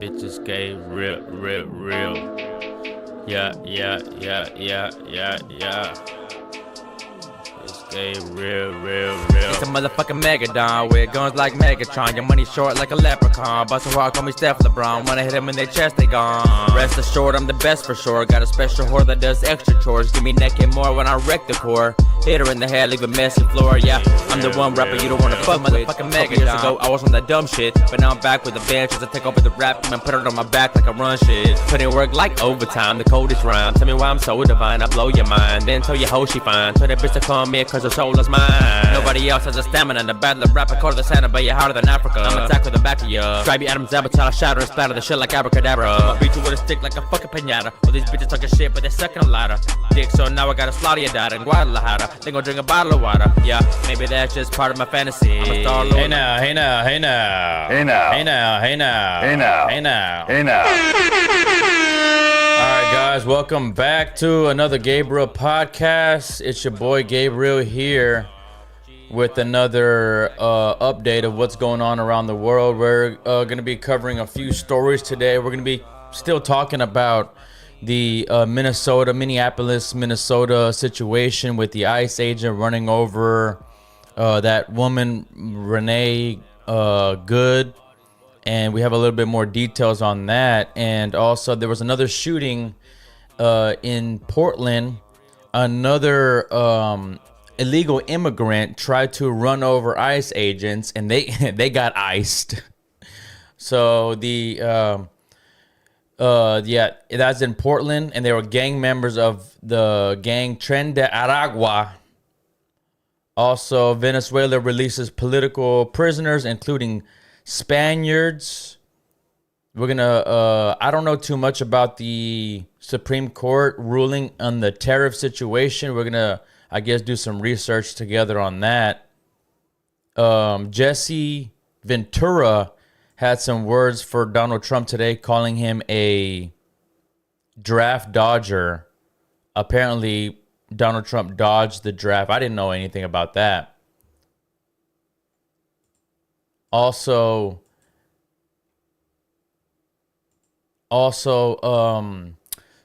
Bitches gay, real, real, real. Yeah. It's gay, real, real, real. It's a motherfucking Megadon with guns like Megatron. Your money short like a leprechaun. Bustin' rock, call me Steph LeBron. When I hit him in their chest, they gone. Rest assured, I'm the best for sure. Got a special whore that does extra chores. Give me neck and more when I wreck the core. Hit her in the head, leave a messy floor. Yeah, I'm the one rapper you don't wanna fuck with. Motherfucking Megadon. Years ago, I was on that dumb shit, but now I'm back with a bench as I take over the rap and put it on my back like I run shit. Put in work like overtime, the coldest rhyme. Tell me why I'm so divine, I blow your mind. Then tell your hoe she fine. Tell that bitch to come here cause her soul is mine. Nobody else has a stamina in the battle of rap. I call the Santa, but you're harder than Africa. I'm attack with the back of ya. Stripey Adam's avatar, shatter and splatter the shit like abracadabra. I'll beat you with a stick like a fucking pinata. All these bitches talking shit, but they're sucking a lot of dick. So now I gotta slaughter your daughter in Guadalajara. They gon' drink a bottle of water. Yeah, maybe that's just part of my fantasy. I'm a star lord. Hey now. Alright guys, welcome back to another Gabriel podcast. It's your boy Gabriel here with another update of what's going on around the world. We're going to be covering a few stories today. We're going to be still talking about the Minneapolis, Minnesota situation with the ICE agent running over that woman, Renee Good. And we have a little bit more details on that. And also there was another shooting in Portland. Another illegal immigrant tried to run over ICE agents and they got iced. So that's in Portland, and they were gang members of the gang Tren de Aragua. Also, Venezuela releases political prisoners, including Spaniards. We're gonna I don't know too much about the Supreme Court ruling on the tariff situation. We're gonna, I guess, do some research together on that. Jesse Ventura had some words for Donald Trump today, calling him a draft dodger. Apparently, Donald Trump dodged the draft. I didn't know anything about that. Also,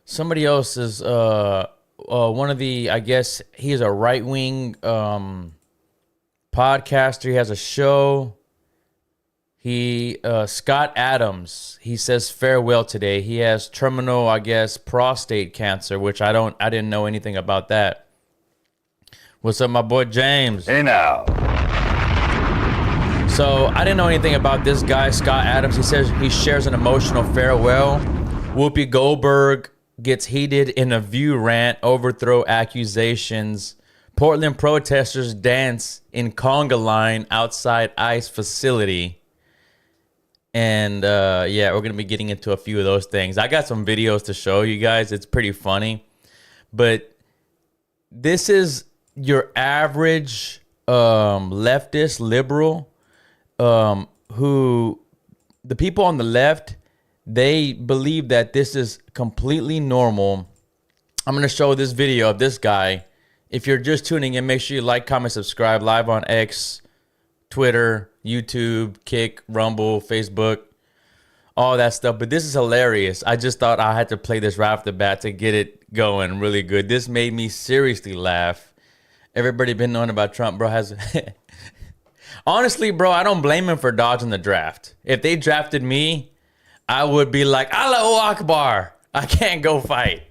somebody else is one of the, I guess he's a right-wing podcaster. He has a show. Scott Adams, he says farewell today. He has terminal, I guess, prostate cancer, which I didn't know anything about that. What's up, my boy James? Hey now. So I didn't know anything about this guy, Scott Adams. He says he shares an emotional farewell. Whoopi Goldberg gets heated in a View rant, overthrow accusations. Portland protesters dance in conga line outside ICE facility. And yeah, we're going to be getting into a few of those things. I got some videos to show you guys. It's pretty funny. But this is your average leftist liberal who, the people on the left, they believe that this is completely normal. I'm going to show this video of this guy. If you're just tuning in, make sure you like, comment, subscribe. Live on X, Twitter, YouTube, Kick, Rumble, Facebook, all that stuff. But this is hilarious. I just thought I had to play this right off the bat to get it going really good. This made me seriously laugh. Everybody been knowing about Trump, bro. Honestly, bro, I don't blame him for dodging the draft. If they drafted me, I would be like, Allahu Akbar, I can't go fight.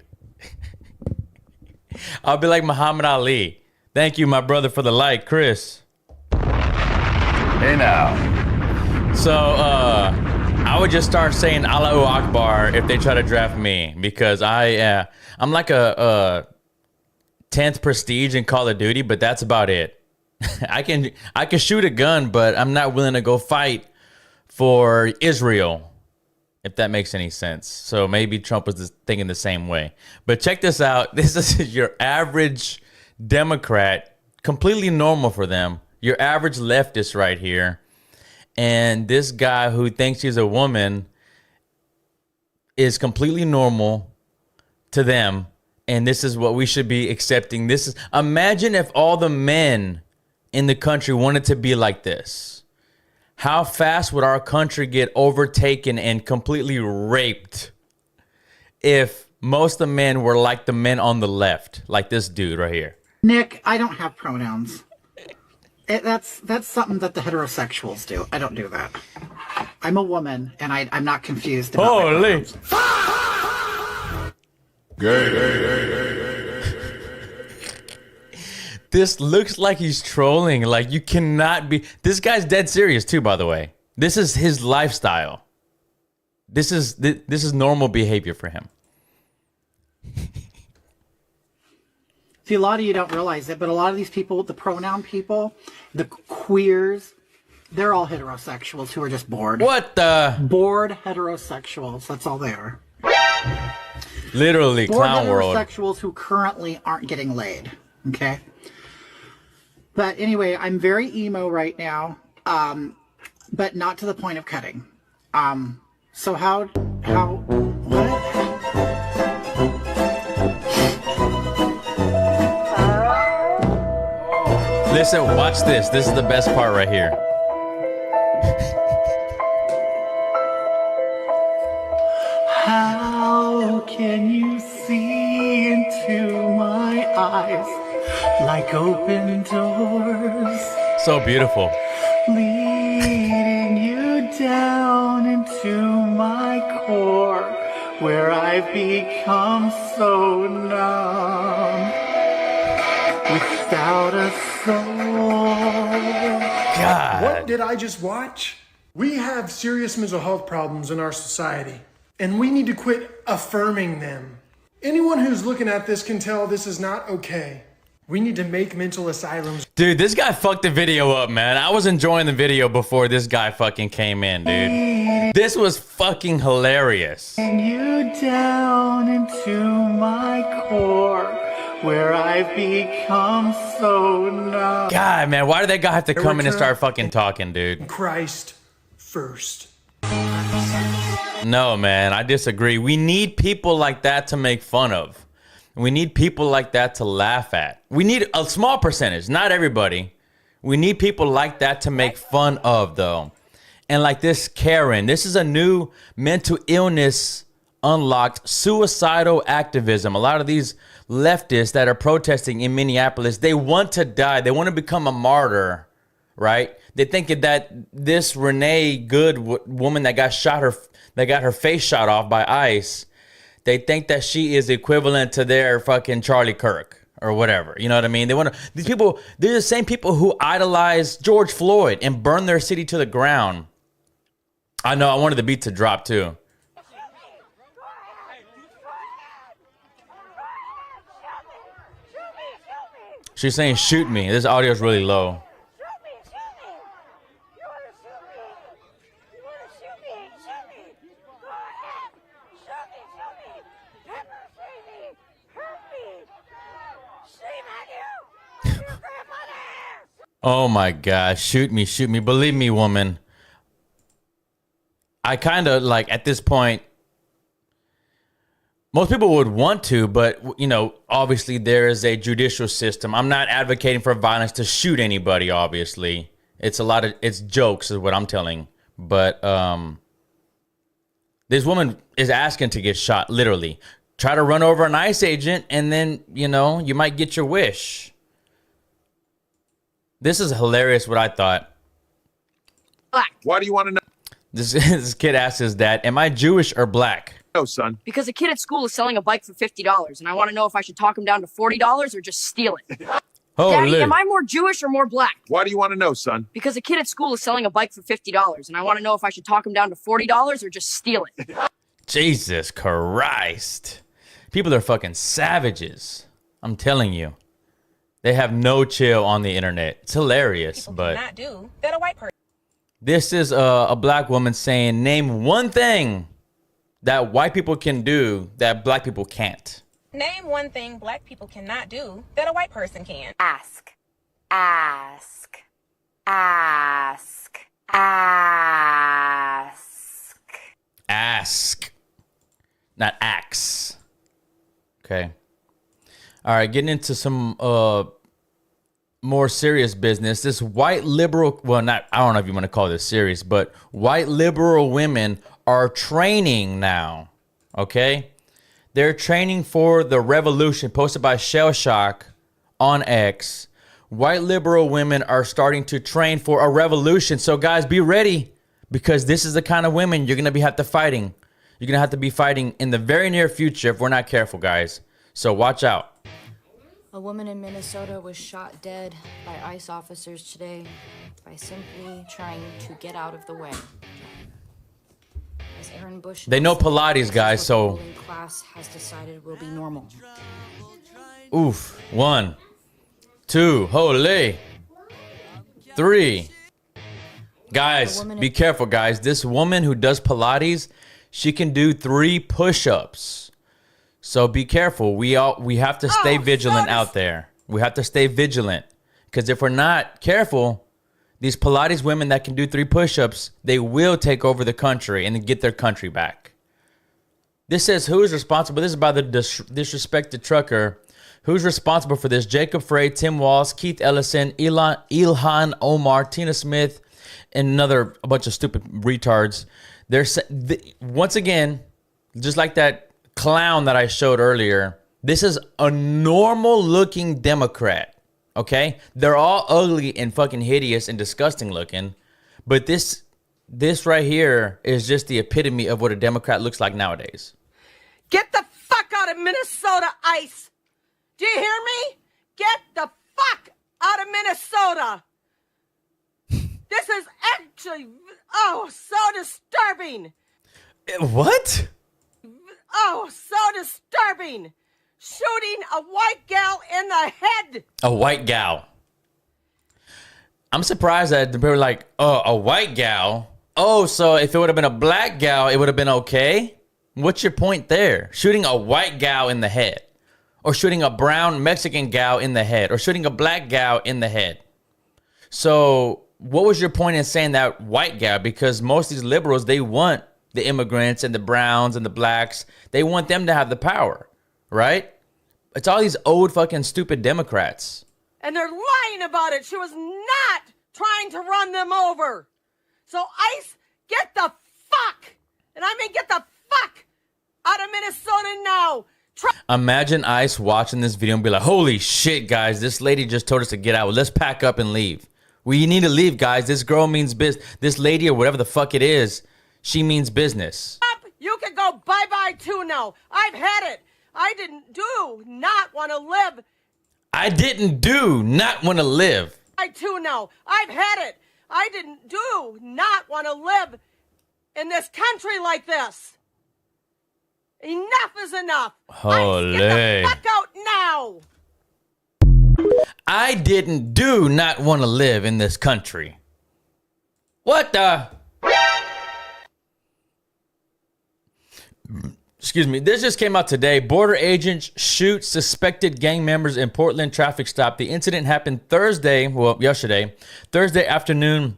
I'll be like Muhammad Ali. Thank you, my brother, for the like, Chris. Hey now. So, I would just start saying Allahu Akbar if they try to draft me, because I'm like a 10th prestige in Call of Duty, but that's about it. I can shoot a gun, but I'm not willing to go fight for Israel, if that makes any sense. So maybe Trump was thinking the same way. But check this out. This is your average Democrat, completely normal for them. Your average leftist right here. And this guy who thinks he's a woman is completely normal to them. And this is what we should be accepting. Imagine if all the men in the country wanted to be like this. How fast would our country get overtaken and completely raped if most of the men were like the men on the left, like this dude right here? Nick, I don't have pronouns. That's something that the heterosexuals do. I don't do that. I'm a woman, and I'm not confused about Holy. This looks like he's trolling. Like, you cannot be. This guy's dead serious too, by the way. This is his lifestyle. This is normal behavior for him. See, a lot of you don't realize it, but a lot of these people, the pronoun people, the queers, they're all heterosexuals who are just bored. What the? Bored heterosexuals. That's all they are. Literally, Bored clown world. heterosexuals who currently aren't getting laid. Okay? But anyway, I'm very emo right now, but not to the point of cutting. So what? Listen, watch this. This is the best part right here. How can you see into my eyes like open doors? So beautiful. Leading you down into my core where I've become so numb without a soul. God. What did I just watch? We have serious mental health problems in our society, and we need to quit affirming them. Anyone who's looking at this can tell this is not okay. We need to make mental asylums. Dude, this guy fucked the video up, man. I was enjoying the video before this guy fucking came in, dude. This was fucking hilarious. And you down into my core where I've become so numb. God, man, why did that guy have to come in and start fucking talking, dude? Christ first. No, man, I disagree. We need people like that to make fun of. We need people like that to laugh at. We need a small percentage, not everybody. We need people like that to make fun of, though. And like this Karen, this is a new mental illness unlocked suicidal activism. A lot of these leftists that are protesting in Minneapolis, they want to die. They want to become a martyr, right? They think that this Renee Good woman that got her face shot off by ICE, they think that she is equivalent to their fucking Charlie Kirk or whatever. You know what I mean? These people, they're the same people who idolize George Floyd and burn their city to the ground. I know, I wanted the beat to drop too. She's saying, shoot me. This audio is really low. Oh my gosh, shoot me, shoot me. Believe me, woman. I kind of like at this point, most people would want to, but you know, obviously there is a judicial system. I'm not advocating for violence to shoot anybody, obviously. It's jokes is what I'm telling. But this woman is asking to get shot, literally. Try to run over an ICE agent and then, you know, you might get your wish. This is hilarious what I thought. Black. Why do you want to know? This kid asks his dad, am I Jewish or black? No, son. Because a kid at school is selling a bike for $50, and I want to know if I should talk him down to $40 or just steal it. Holy. Daddy, am I more Jewish or more black? Why do you want to know, son? Because a kid at school is selling a bike for $50, and I want to know if I should talk him down to $40 or just steal it. Jesus Christ. People are fucking savages. I'm telling you. They have no chill on the internet. It's hilarious, People but cannot do that a white person. this is a black woman saying, name one thing that white people can do that black people can't. Name one thing black people cannot do that a white person can. Ask. Ask. Ask. Ask. Ask. Not axe. Okay. All right, getting into some more serious business. This white liberal, well, not, I don't know if you want to call this serious, but white liberal women are training now. Okay? They're training for the revolution, posted by Shell Shock on X. White liberal women are starting to train for a revolution. So guys, be ready, because this is the kind of women you're going to have to fighting. You're going to have to be fighting in the very near future if we're not careful, guys. So watch out. A woman in Minnesota was shot dead by ICE officers today by simply trying to get out of the way. As Aaron Bush, they know Pilates, guys, so class has decided will be normal. Oof. 1, 2, holy. 3. Guys, be careful, guys. This woman who does Pilates, she can do 3 push-ups. So be careful. We have to stay vigilant out there. We have to stay vigilant, because if we're not careful, these Pilates women that can do 3 push-ups, they will take over the country and get their country back. This says, who is responsible? This is by the disrespected trucker. Who's responsible for this? Jacob Frey, Tim Walls, Keith Ellison, Ilhan Omar, Tina Smith, and a bunch of stupid retards. Once again, just like that clown that I showed earlier, this is a normal looking Democrat. Okay? They're all ugly and fucking hideous and disgusting looking. But this right here is just the epitome of what a Democrat looks like nowadays. Get the fuck out of Minnesota, ICE! Do you hear me? Get the fuck out of Minnesota! This is actually, so disturbing! What? Oh, so disturbing! Shooting a white gal in the head! A white gal. I'm surprised that they were like, oh, a white gal? Oh, so if it would have been a black gal, it would have been okay? What's your point there? Shooting a white gal in the head. Or shooting a brown Mexican gal in the head. Or shooting a black gal in the head. So what was your point in saying that white gal? Because most of these liberals, they want the immigrants and the browns and the blacks. They want them to have the power, right? It's all these old fucking stupid Democrats. And they're lying about it. She was not trying to run them over. So ICE, get the fuck, and I mean get the fuck out of Minnesota now. Imagine ICE watching this video and be like, holy shit, guys, this lady just told us to get out. Let's pack up and leave. We need to leave, guys. This girl means business. This lady or whatever the fuck it is, she means business. You can go bye-bye too now. I've had it. I didn't do not want to live. I didn't do not want to live. I too now. I've had it. I didn't do not want to live in this country like this. Enough is enough. Holy. Get the fuck out now. I didn't do not want to live in this country. What the? Excuse me. This just came out today. Border agents shoot suspected gang members in Portland traffic stop. The incident happened yesterday afternoon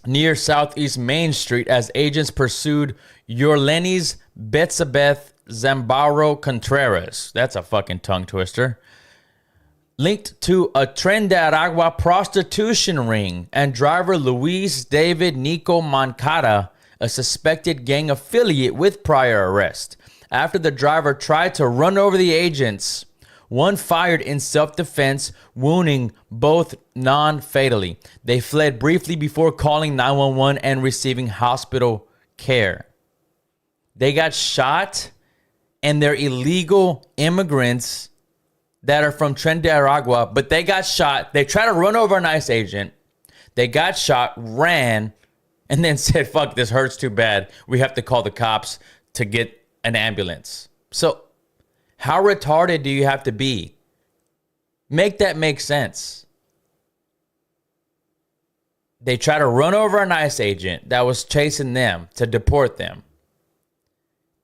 near Southeast Main Street as agents pursued Yorlenis Betsabeth Zambaro Contreras. That's a fucking tongue twister. Linked to a Trinidad prostitution ring, and driver Luis David Nico Moncada, a suspected gang affiliate with prior arrest. After the driver tried to run over the agents, one fired in self-defense, wounding both non-fatally. They fled briefly before calling 911 and receiving hospital care. They got shot, and they're illegal immigrants that are from Trinidad, but they got shot. They tried to run over an ICE agent. They got shot, ran, and then said, fuck, this hurts too bad. We have to call the cops to get an ambulance. So how retarded do you have to be? Make that make sense. They try to run over an ICE agent that was chasing them to deport them.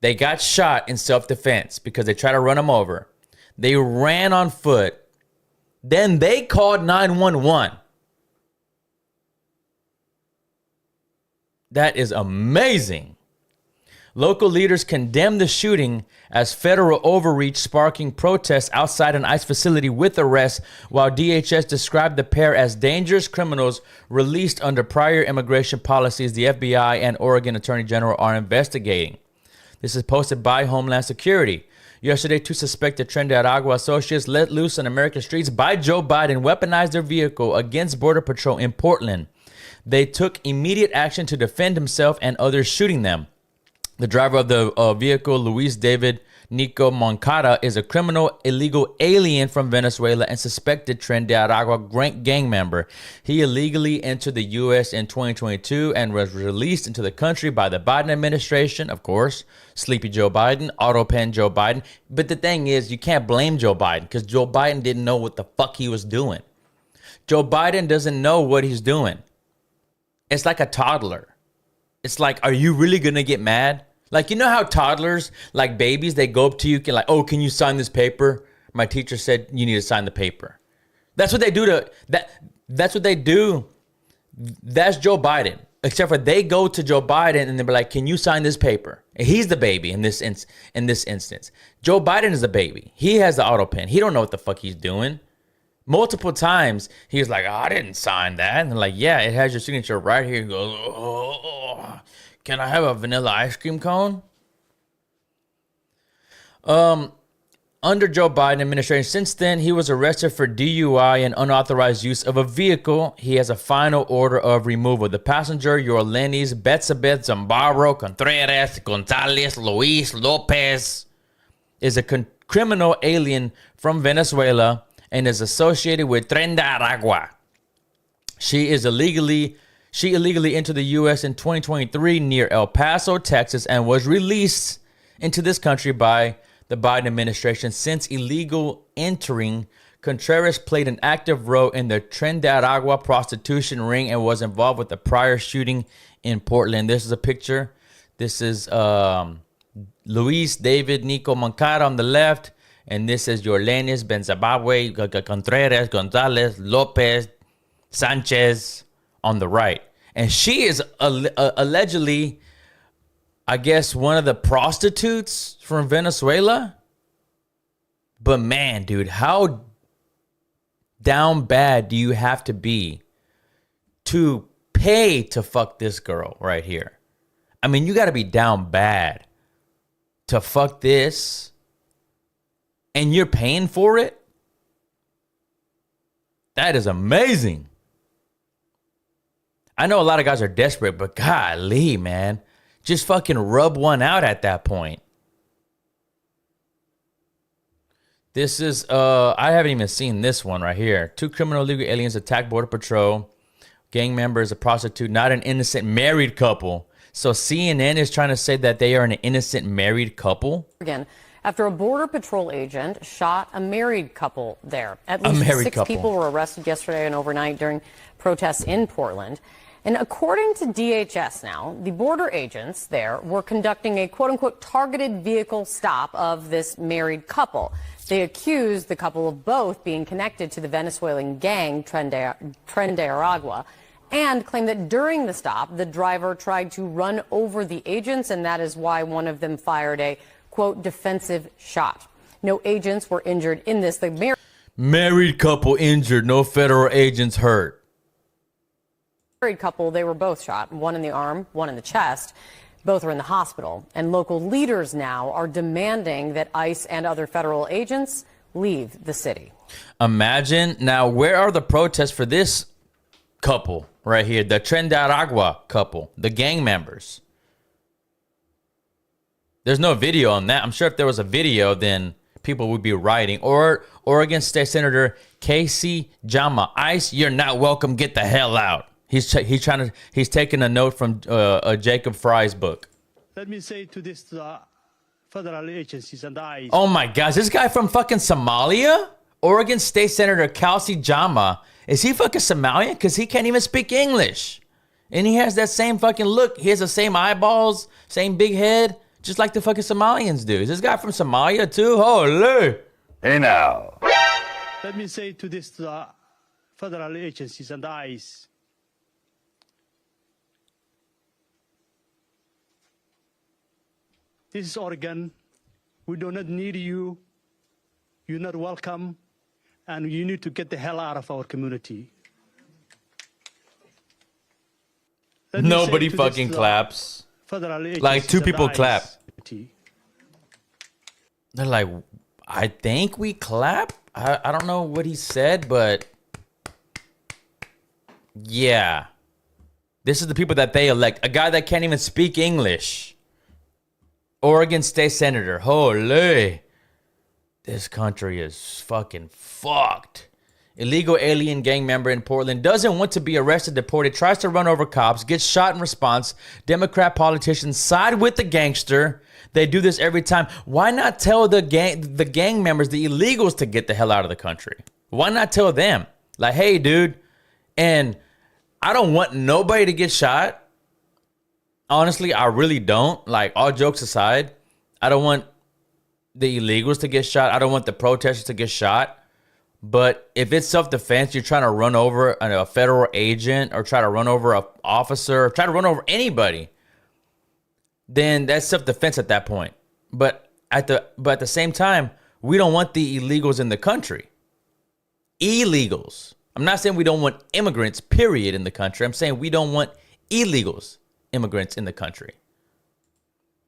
They got shot in self-defense because they tried to run them over. They ran on foot. Then they called 911. That is amazing. Local leaders condemned the shooting as federal overreach, sparking protests outside an ICE facility with arrests, while DHS described the pair as dangerous criminals released under prior immigration policies the FBI and Oregon Attorney General are investigating. This is posted by Homeland Security. Yesterday, two suspected Tren de Aragua associates let loose on American streets by Joe Biden weaponized their vehicle against Border Patrol in Portland. They took immediate action to defend himself and others shooting them. The driver of the vehicle, Luis David Nico Moncada, is a criminal illegal alien from Venezuela and suspected Tren de Aragua gang member. He illegally entered the U.S. in 2022 and was released into the country by the Biden administration. Of course, Sleepy Joe Biden, Auto Pen Joe Biden. But the thing is, you can't blame Joe Biden because Joe Biden didn't know what the fuck he was doing. Joe Biden doesn't know what he's doing. It's like a toddler. It's like, are you really going to get mad? Like, you know how toddlers, like babies, they go up to you, can you sign this paper? My teacher said you need to sign the paper. That's what they do that's what they do. That's Joe Biden. Except for they go to Joe Biden and they're like, can you sign this paper? And he's the baby in this instance. Joe Biden is the baby. He has the auto pen. He don't know what the fuck he's doing. Multiple times, he was like, I didn't sign that. And they're like, yeah, it has your signature right here. He goes, can I have a vanilla ice cream cone? Under Joe Biden administration, since then, he was arrested for DUI and unauthorized use of a vehicle. He has a final order of removal. The passenger, Yorlenis Betsabeth Zambaro Contreras Gonzalez Luis Lopez, is a criminal alien from Venezuela and is associated with Tren de Aragua. She illegally entered the U.S. in 2023 near El Paso, Texas, and was released into this country by the Biden administration. Since illegal entering, Contreras played an active role in the Tren de Aragua prostitution ring and was involved with the prior shooting in Portland. This is a picture. This is Luis David Nico Moncada on the left, and this is Yorlenis Benzababwe Contreras Gonzalez Lopez Sanchez on the right. And she is allegedly, I guess, one of the prostitutes from Venezuela. But man, dude, how down bad do you have to be to pay to fuck this girl right here? I mean, you got to be down bad to fuck this, and you're paying for it? That is amazing. I know a lot of guys are desperate, but golly, man, just fucking rub one out at that point. This is, I haven't even seen this one right here. Two criminal illegal aliens attack Border Patrol. Gang member is a prostitute, not an innocent married couple. So CNN is trying to say that they are an innocent married couple? Again, after a Border Patrol agent shot a married couple there. At least six people were arrested yesterday and overnight during protests in Portland. And according to DHS now, the border agents there were conducting a quote-unquote targeted vehicle stop of this married couple. They accused the couple of both being connected to the Venezuelan gang Tren de Aragua and claimed that during the stop, the driver tried to run over the agents, and that is why one of them fired a, quote, defensive shot. No agents were injured in this. The married couple injured, no federal agents hurt. Married couple, they were both shot, one in the arm, one in the chest. Both are in the hospital. And local leaders now are demanding that ICE and other federal agents leave the city. Imagine. Now, where are the protests for this couple right here? The Tren de Aragua couple, the gang members. There's no video on that. I'm sure if there was a video, then people would be rioting. Or Oregon State Senator Casey Jama. ICE, you're not welcome. Get the hell out. He's taking a note from Jacob Fry's book. Let me say to this federal agencies and ICE. Oh my gosh, this guy from fucking Somalia? Oregon State Senator Kelsey Jama. Is he fucking Somalian? Because he can't even speak English. And he has that same fucking look. He has the same eyeballs, same big head, just like the fucking Somalians do. Is this guy from Somalia too? Holy. Hey now. Let me say to this federal agencies and ICE. This is Oregon. We do not need you. You're not welcome. And you need to get the hell out of our community. Nobody fucking claps. Like 2 people clap. They're like, I think we clap? I don't know what he said, but yeah. This is the people that they elect. A guy that can't even speak English. Oregon State Senator. Holy. This country is fucking fucked. Illegal alien gang member in Portland doesn't want to be arrested, deported, tries to run over cops, gets shot in response. Democrat politicians side with the gangster. They do this every time. Why not tell the gang members, the illegals, to get the hell out of the country? Why not tell them? Like, hey, dude, and I don't want nobody to get shot. Honestly, I really don't. Like, all jokes aside, I don't want the illegals to get shot. I don't want the protesters to get shot. But if it's self-defense, you're trying to run over a federal agent or try to run over an officer or try to run over anybody, then that's self-defense at that point. But at the same time, we don't want the illegals in the country. Illegals. I'm not saying we don't want immigrants, period, in the country. I'm saying we don't want illegals, immigrants in the country.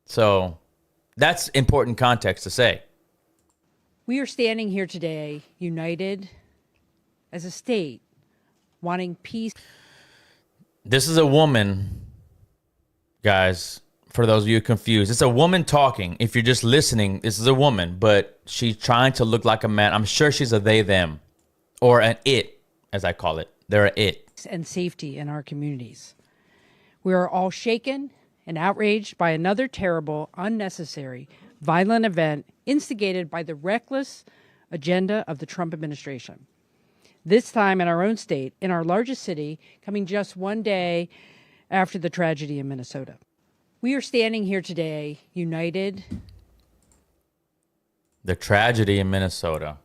So that's important context to say. We are standing here today, united as a state, wanting peace. This is a woman, guys, for those of you confused. It's a woman talking. If you're just listening, this is a woman, but she's trying to look like a man. I'm sure she's a they, them, or an it, as I call it. They're an it. And safety in our communities. We are all shaken and outraged by another terrible, unnecessary, violent event instigated by the reckless agenda of the Trump administration. This time in our own state, in our largest city, coming just one day after the tragedy in Minnesota. We are standing here today, united. The tragedy in Minnesota.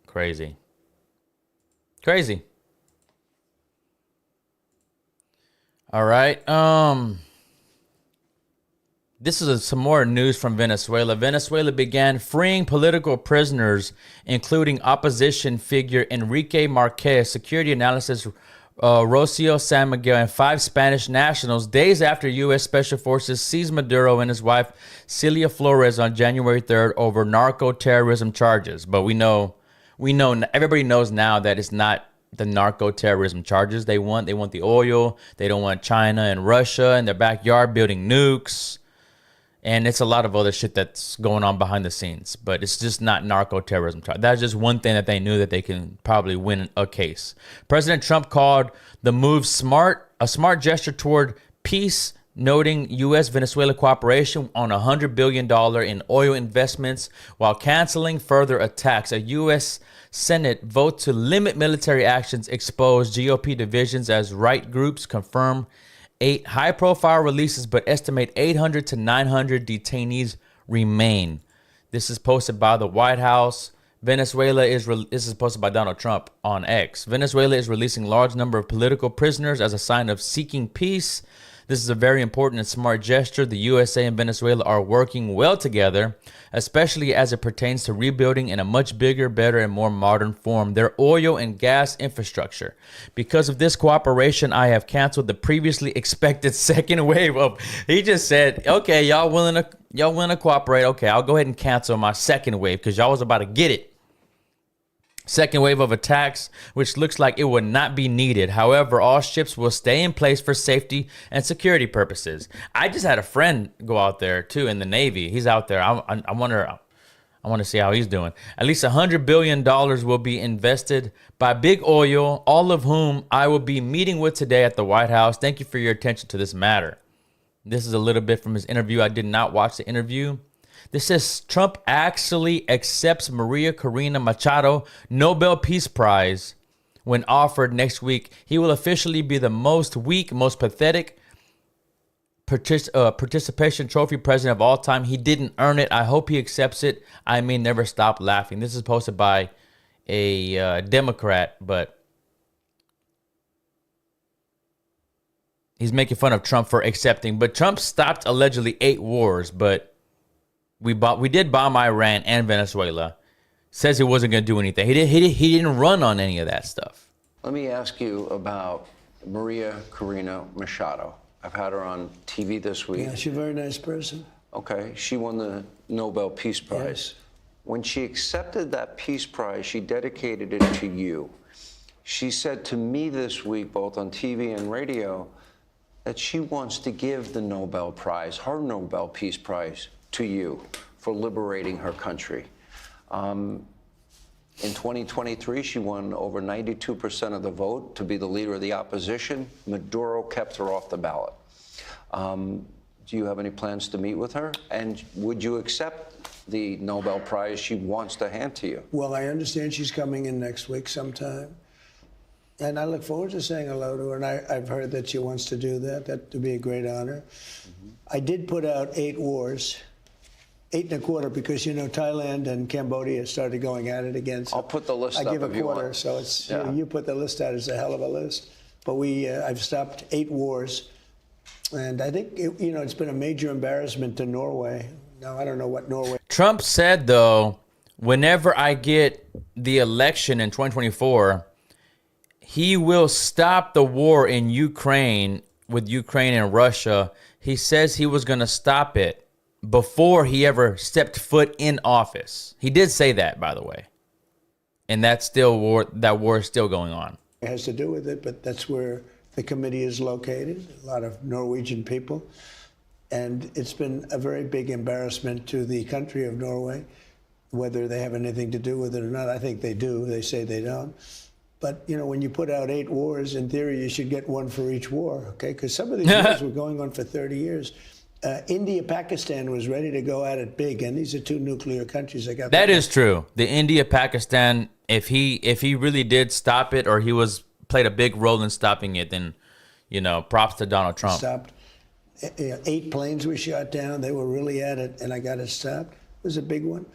Crazy. Crazy. All right. This is some more news from Venezuela. Venezuela began freeing political prisoners, including opposition figure Enrique Marquez, security analyst Rocio San Miguel, and 5 Spanish nationals days after U.S. Special Forces seized Maduro and his wife Celia Flores on January 3rd over narco-terrorism charges. But we know, everybody knows now that it's not the narco-terrorism charges they want. They want the oil. They don't want China and Russia in their backyard building nukes. And it's a lot of other shit that's going on behind the scenes. But it's just not narco-terrorism. That's just one thing that they knew that they can probably win a case. President Trump called the move a smart gesture toward peace, noting U.S.-Venezuela cooperation on $100 billion in oil investments while canceling further attacks. A U.S. Senate vote to limit military actions exposed GOP divisions as right groups confirm 8 high-profile releases, but estimate 800 to 900 detainees remain. This is posted by the White House. This is posted by Donald Trump on X. Venezuela is releasing large number of political prisoners as a sign of seeking peace. This is a very important and smart gesture. The USA and Venezuela are working well together, especially as it pertains to rebuilding in a much bigger, better, and more modern form their oil and gas infrastructure. Because of this cooperation, I have canceled the previously expected second wave of. He just said, "Okay, y'all willing to cooperate? Okay, I'll go ahead and cancel my second wave because y'all was about to get it." Second wave of attacks, which looks like it would not be needed. However, all ships will stay in place for safety and security purposes. I just had a friend go out there too in the Navy. He's out there. I want to see how he's doing. At least $100 billion will be invested by Big Oil, all of whom I will be meeting with today at the White House. Thank you for your attention to this matter. This is a little bit from his interview. I did not watch the interview. This says Trump actually accepts Maria Corina Machado Nobel Peace Prize when offered next week. He will officially be the most weak, most pathetic participation trophy president of all time. He didn't earn it. I hope he accepts it. I may never stop laughing. This is posted by a Democrat, but he's making fun of Trump for accepting. But Trump stopped allegedly 8 wars, but we did bomb Iran and Venezuela. Says he wasn't going to do anything. He didn't run on any of that stuff. Let me ask you about Maria Corina Machado. I've had her on TV this week. Yeah, she's a very nice person. Okay, she won the Nobel Peace Prize. Yes. When she accepted that Peace Prize, she dedicated it to you. She said to me this week, both on TV and radio, that she wants to give the Nobel Prize, her Nobel Peace Prize, to you for liberating her country. In 2023, she won over 92% of the vote to be the leader of the opposition. Maduro kept her off the ballot. Do you have any plans to meet with her? And would you accept the Nobel Prize she wants to hand to you? Well, I understand she's coming in next week sometime. And I look forward to saying hello to her. And I've heard that she wants to do that. That would be a great honor. I did put out 8 wars. 8 1/4, because, you know, Thailand and Cambodia started going at it again. So I'll put the list up. I give a if you quarter, want. so it's Yeah. you put the list out. It's a hell of a list. But I've stopped 8 wars, and I think it's been a major embarrassment to Norway. Now I don't know what Norway. Trump said though, whenever I get the election in 2024, he will stop the war in Ukraine with Ukraine and Russia. He says he was going to stop it before he ever stepped foot in office. He did say that, by the way. And that war is still going on. It has to do with it, but that's where the committee is located, a lot of Norwegian people. And it's been a very big embarrassment to the country of Norway, whether they have anything to do with it or not. I think they do. They say they don't. But, you know, when you put out 8 wars, in theory, you should get one for each war, okay? Because some of these wars were going on for 30 years. India, Pakistan was ready to go at it big, and these are 2 nuclear countries. That is true. The India, Pakistan, if he really did stop it, or he played a big role in stopping it, then, you know, props to Donald Trump. Stopped. 8 planes were shot down. They were really at it, and I got it stopped. It was a big one.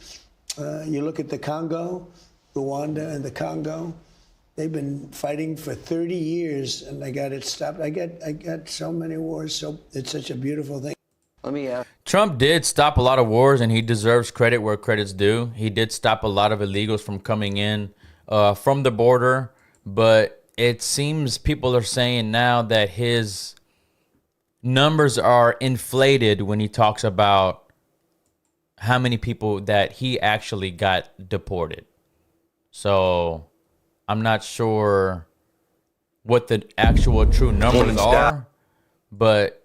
You look at the Congo, Rwanda, and the Congo. They've been fighting for 30 years, and I got it stopped. I got so many wars, so it's such a beautiful thing. Let me ask. Trump did stop a lot of wars, and he deserves credit where credit's due. He did stop a lot of illegals from coming in from the border, but it seems people are saying now that his numbers are inflated when he talks about how many people that he actually got deported. So I'm not sure what the actual true numbers are, but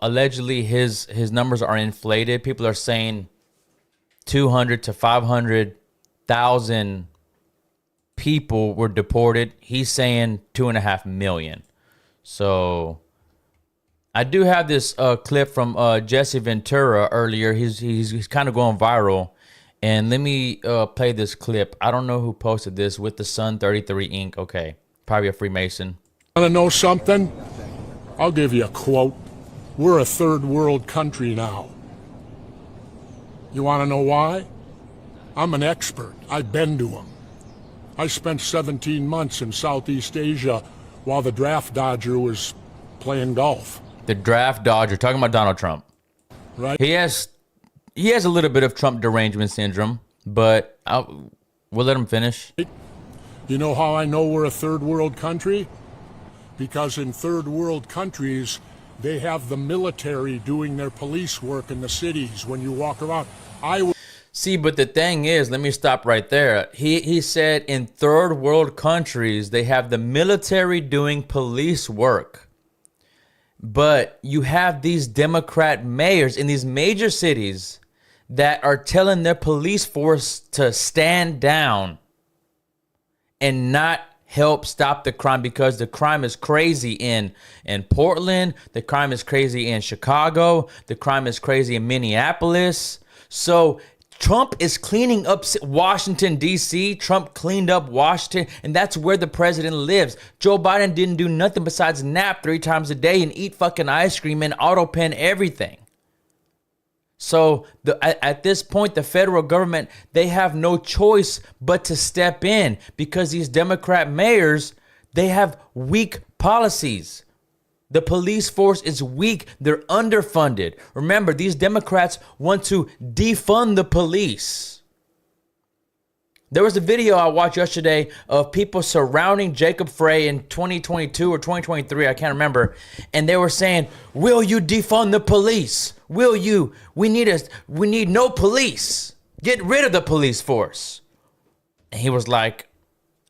allegedly his numbers are inflated. People are saying 200 to 500,000 people were deported. He's saying 2.5 million. So I do have this clip from Jesse Ventura earlier. He's kind of going viral. And let me play this clip. I don't know who posted this with the Sun 33 Inc. Okay, probably a Freemason. Want to know something? I'll give you a quote. We're a third world country now. You want to know why? I'm an expert. I've been to them. I spent 17 months in Southeast Asia while the draft dodger was playing golf. The draft dodger, talking about Donald Trump. Right. He has a little bit of Trump derangement syndrome, but we'll let him finish. You know how I know we're a third world country? Because in third world countries, they have the military doing their police work in the cities when you walk around. See, but the thing is, let me stop right there. He said in third world countries, they have the military doing police work. But you have these Democrat mayors in these major cities that are telling their police force to stand down and not help stop the crime, because the crime is crazy in Portland. The crime is crazy in Chicago. The crime is crazy in Minneapolis. So Trump is cleaning up Washington, D.C. Trump cleaned up Washington, and that's where the president lives. Joe Biden didn't do nothing besides nap 3 times a day and eat fucking ice cream and auto pen everything. So at this point, the federal government, they have no choice but to step in, because these Democrat mayors, they have weak policies. The police force is weak. They're underfunded. Remember, these Democrats want to defund the police. There was a video I watched yesterday of people surrounding Jacob Frey in 2022 or 2023, I can't remember, and they were saying, "Will you defund the police? Will you? We need no police. Get rid of the police force." And he was like,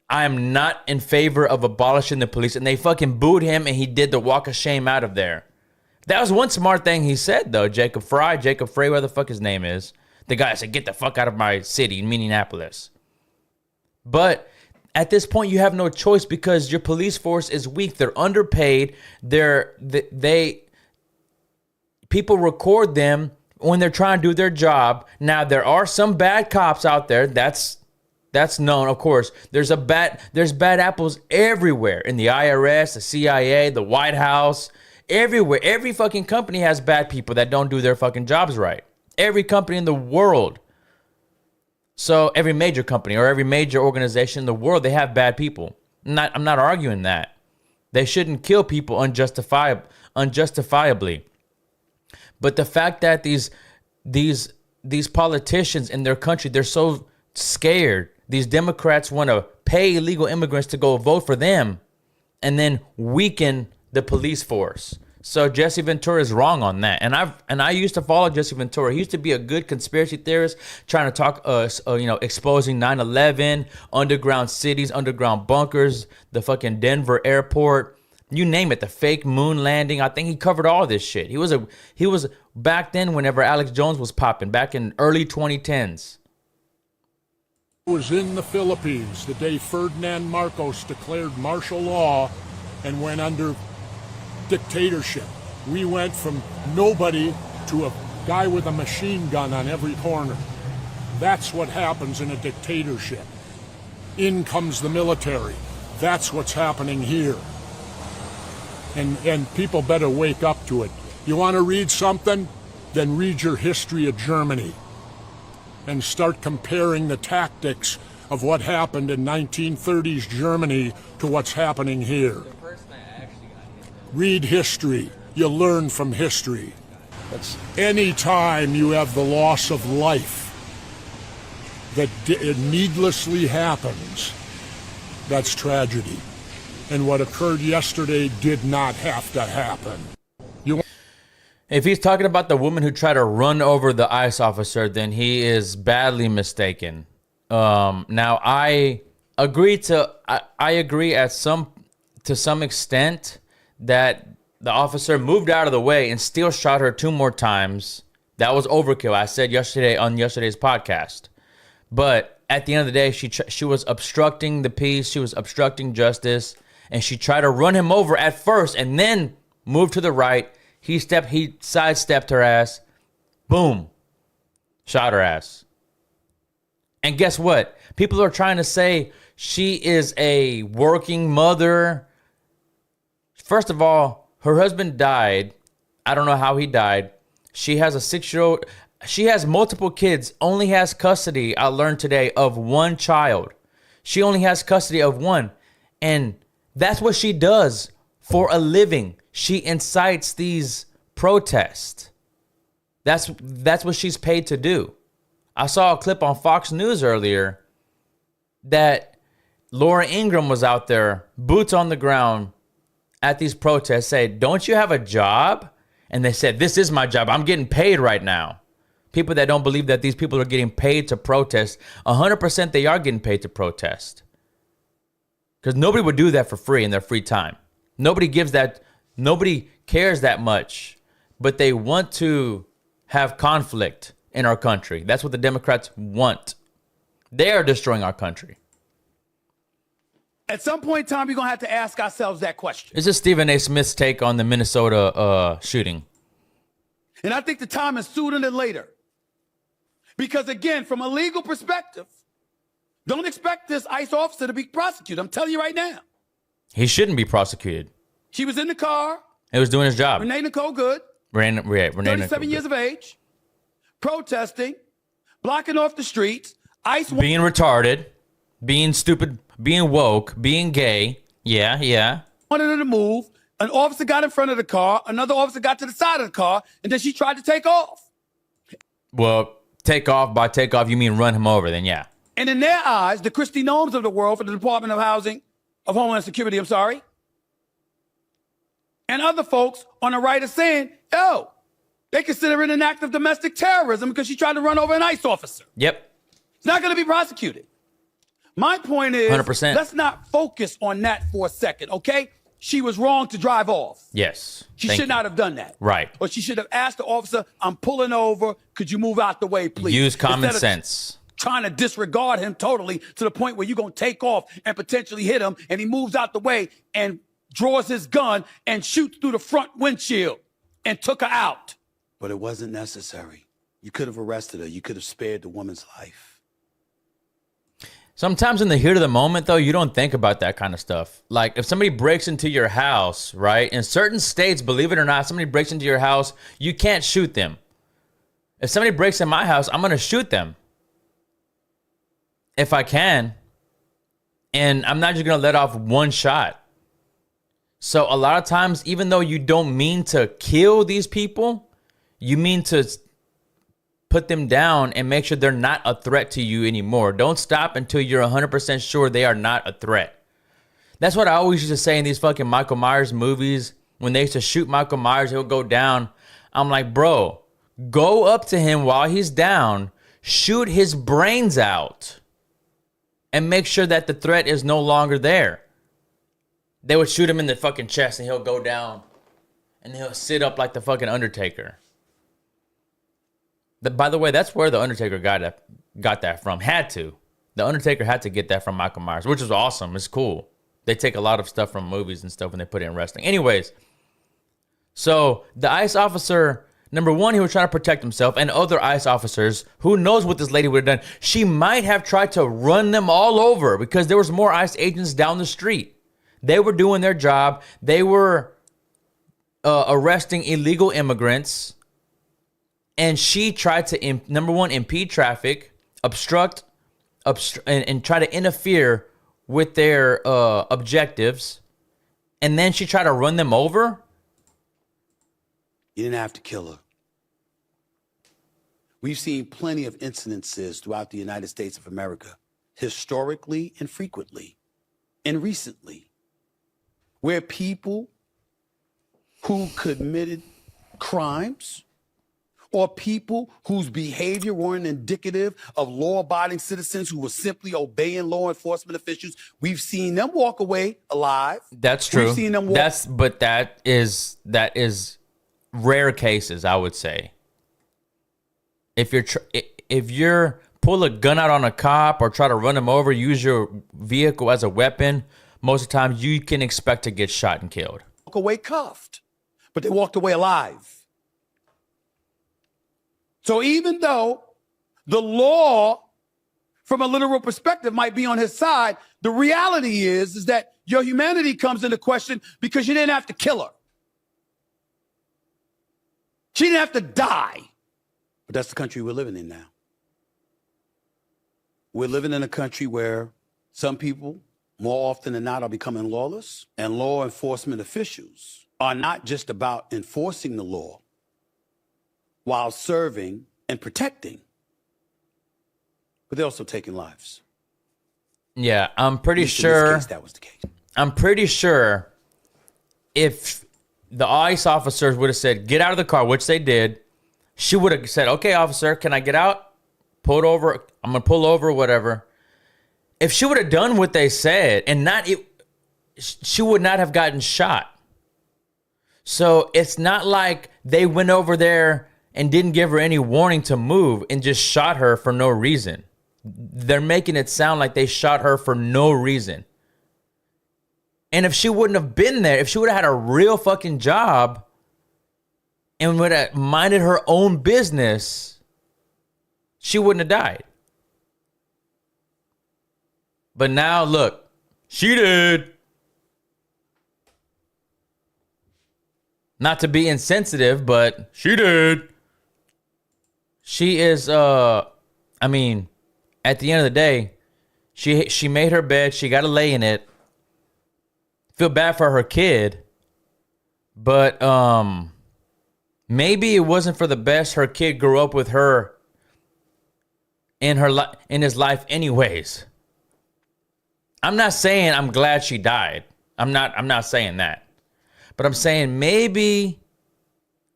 "I am not in favor of abolishing the police." And they fucking booed him, and he did the walk of shame out of there. That was one smart thing he said, though. Jacob Frey, where the fuck his name is. The guy said, "Get the fuck out of my city, Minneapolis." But at this point, you have no choice because your police force is weak. They're underpaid. People record them when they're trying to do their job. Now, there are some bad cops out there. That's known, of course. There's bad apples everywhere in the IRS, the CIA, the White House, everywhere. Every fucking company has bad people that don't do their fucking jobs right. Every company in the world. So every major company or every major organization in the world, they have bad people. I'm not arguing that. They shouldn't kill people unjustifiably. But the fact that these politicians in their country, they're so scared. These Democrats want to pay illegal immigrants to go vote for them and then weaken the police force. So Jesse Ventura is wrong on that. And I used to follow Jesse Ventura. He used to be a good conspiracy theorist trying to talk exposing 9/11, underground cities, underground bunkers, the fucking Denver airport, you name it, the fake moon landing. I think he covered all this shit. He was back then whenever Alex Jones was popping, back in early 2010s. Was in the Philippines the day Ferdinand Marcos declared martial law and went under dictatorship. We went from nobody to a guy with a machine gun on every corner. That's what happens in a dictatorship. In comes the military. That's what's happening here. And people better wake up to it. You want to read something? Then read your history of Germany and start comparing the tactics of what happened in 1930s Germany to what's happening here. Read history. You learn from history. Anytime you have the loss of life that needlessly happens, that's tragedy. And what occurred yesterday did not have to happen. If he's talking about the woman who tried to run over the ICE officer, then he is badly mistaken. Now, I agree to some extent that the officer moved out of the way and still shot her 2 more times. That was overkill. I said yesterday on yesterday's podcast. But at the end of the day, she was obstructing the peace. She was obstructing justice. And she tried to run him over at first and then moved to the right. He sidestepped her ass. Boom. Shot her ass. And guess what? People are trying to say she is a working mother. First of all, her husband died. I don't know how he died. She has a 6-year-old. She has multiple kids, only has custody, I learned today, of 1 child. She only has custody of 1. And that's what she does for a living. She incites these protests. That's what she's paid to do. I saw a clip on Fox News earlier that Laura Ingraham was out there, boots on the ground at these protests, say, "Don't you have a job?" And they said, "This is my job. I'm getting paid right now." People that don't believe that these people are getting paid to protest, 100% they are getting paid to protest. Because nobody would do that for free in their free time. Nobody cares that much, but they want to have conflict in our country. That's what the Democrats want. They are destroying our country. At some point in time, we're going to have to ask ourselves that question. This is Stephen A. Smith's take on the Minnesota shooting. And I think the time is sooner than later. Because again, from a legal perspective, don't expect this ICE officer to be prosecuted. I'm telling you right now. He shouldn't be prosecuted. She was in the car. He was doing his job. Renee Nicole Good. Renee 37 years of age. Protesting. Blocking off the streets. ICE. Being retarded. Being stupid. Being woke. Being gay. Yeah. Wanted her to move. An officer got in front of the car, another officer got to the side of the car, and then she tried to take off. Well, by take off, you mean run him over, then yeah. And in their eyes, the Christy Gnomes of the world for the Department of Homeland Security, and other folks on the right are saying, yo, they consider it an act of domestic terrorism because she tried to run over an ICE officer. Yep. It's not going to be prosecuted. My point is, 100%. Let's not focus on that for a second, okay? She was wrong to drive off. Yes. She should not have done that. Right. Or she should have asked the officer, I'm pulling over. Could you move out the way, please? Use common Instead of sense. trying to disregard him totally to the point where you're going to take off and potentially hit him, and he moves out the way and draws his gun and shoots through the front windshield and took her out. But it wasn't necessary. You could have arrested her. You could have spared the woman's life. Sometimes in the heat of the moment, though, you don't think about that kind of stuff. Like, if somebody breaks into your house, right? In certain states, believe it or not, somebody breaks into your house, you can't shoot them. If somebody breaks in my house, I'm going to shoot them. If I can. And I'm not just going to let off one shot. So a lot of times, even though you don't mean to kill these people, you mean to put them down and make sure they're not a threat to you anymore. Don't stop until you're 100% sure they are not a threat. That's what I always used to say in these fucking Michael Myers movies. When they used to shoot Michael Myers, he'll go down. I'm like, bro, go up to him while he's down, shoot his brains out, and make sure that the threat is no longer there. They would shoot him in the fucking chest and he'll go down and he'll sit up like the fucking Undertaker. By the way, that's where the Undertaker got that from. Had to. The Undertaker had to get that from Michael Myers, which is awesome. It's cool. They take a lot of stuff from movies and stuff when they put it in wrestling. Anyways, so the ICE officer, number one, he was trying to protect himself and other ICE officers. Who knows what this lady would have done? She might have tried to run them all over because there was more ICE agents down the street. They were doing their job. They were arresting illegal immigrants. And she tried to, number one, impede traffic, obstruct, and try to interfere with their objectives. And then she tried to run them over. You didn't have to kill her. We've seen plenty of incidences throughout the United States of America, historically and frequently, and recently, where people who committed crimes or people whose behavior weren't indicative of law-abiding citizens who were simply obeying law enforcement officials, we've seen them walk away alive. That's true. We've seen them walk. But that is rare cases, I would say. If you're pull a gun out on a cop or try to run him over, use your vehicle as a weapon, most of the time you can expect to get shot and killed. Walk away cuffed, but they walked away alive. So even though the law, from a literal perspective, might be on his side, the reality is that your humanity comes into question because you didn't have to kill her. She didn't have to die. But that's the country we're living in now. We're living in a country where some people, more often than not, are becoming lawless, and law enforcement officials are not just about enforcing the law while serving and protecting, but they're also taking lives. Yeah, I'm pretty sure. In this case, that was the case. I'm pretty sure if the ICE officers would have said, get out of the car, which they did, she would have said, okay, officer, can I get out? Pulled over. I'm going to pull over, whatever. If she would have done what they said and she would not have gotten shot. So it's not like they went over there and didn't give her any warning to move and just shot her for no reason. They're making it sound like they shot her for no reason. And if she wouldn't have been there, if she would have had a real fucking job and would have minded her own business, she wouldn't have died. But now, look, she did. Not to be insensitive, but she did. She is, at the end of the day, she made her bed. She got to lay in it. Feel bad for her kid. But maybe it wasn't for the best her kid grew up with her in his life anyways. I'm not saying I'm glad she died. I'm not saying that. But I'm saying maybe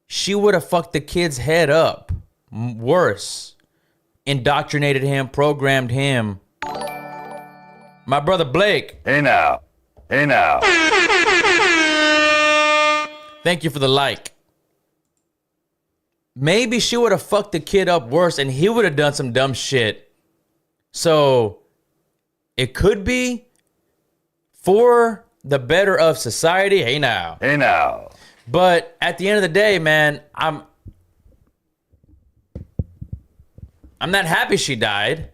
she would have fucked the kid's head up worse. Indoctrinated him, programmed him. My brother Blake. Hey now. Hey now. Thank you for the like. Maybe she would have fucked the kid up worse and he would have done some dumb shit. So it could be for the better of society. Hey now. Hey now. But at the end of the day, man, I'm not happy she died.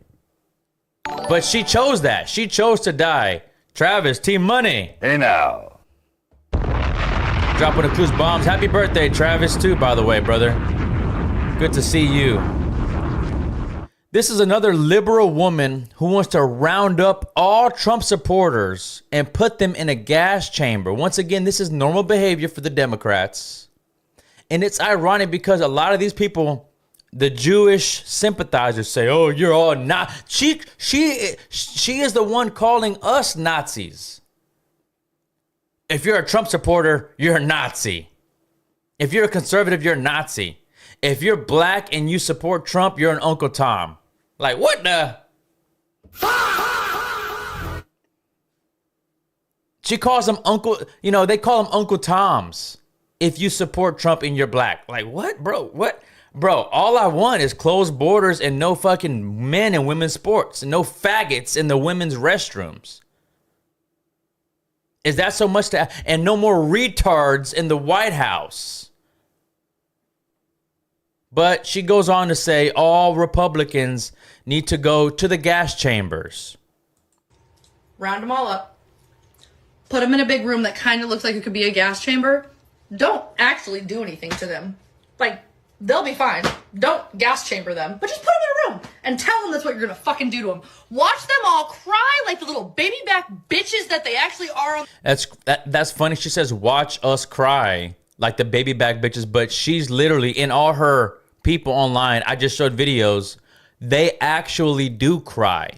But she chose that. She chose to die. Travis, Team Money. Hey now. Dropping the cruise bombs. Happy birthday, Travis, too, by the way, brother. Good to see you. This is another liberal woman who wants to round up all Trump supporters and put them in a gas chamber. Once again, this is normal behavior for the Democrats. And it's ironic because a lot of these people, the Jewish sympathizers, say, oh, you're all not. She is the one calling us Nazis. If you're a Trump supporter, you're a Nazi. If you're a conservative, you're a Nazi. If you're black and you support Trump, you're an Uncle Tom. Like, what the? She calls them Uncle, they call them Uncle Toms if you support Trump and you're black. Like, what, bro? What? Bro, all I want is closed borders and no fucking men in women's sports and no faggots in the women's restrooms. Is that so much to... And no more retards in the White House. But she goes on to say all Republicans need to go to the gas chambers. Round them all up. Put them in a big room that kind of looks like it could be a gas chamber. Don't actually do anything to them. Like, they'll be fine. Don't gas chamber them. But just put them in a room and tell them that's what you're going to fucking do to them. Watch them all cry like the little baby back bitches that they actually are. That's funny. She says, watch us cry like the baby back bitches. But she's literally, in all her people online, I just showed videos, they actually do cry.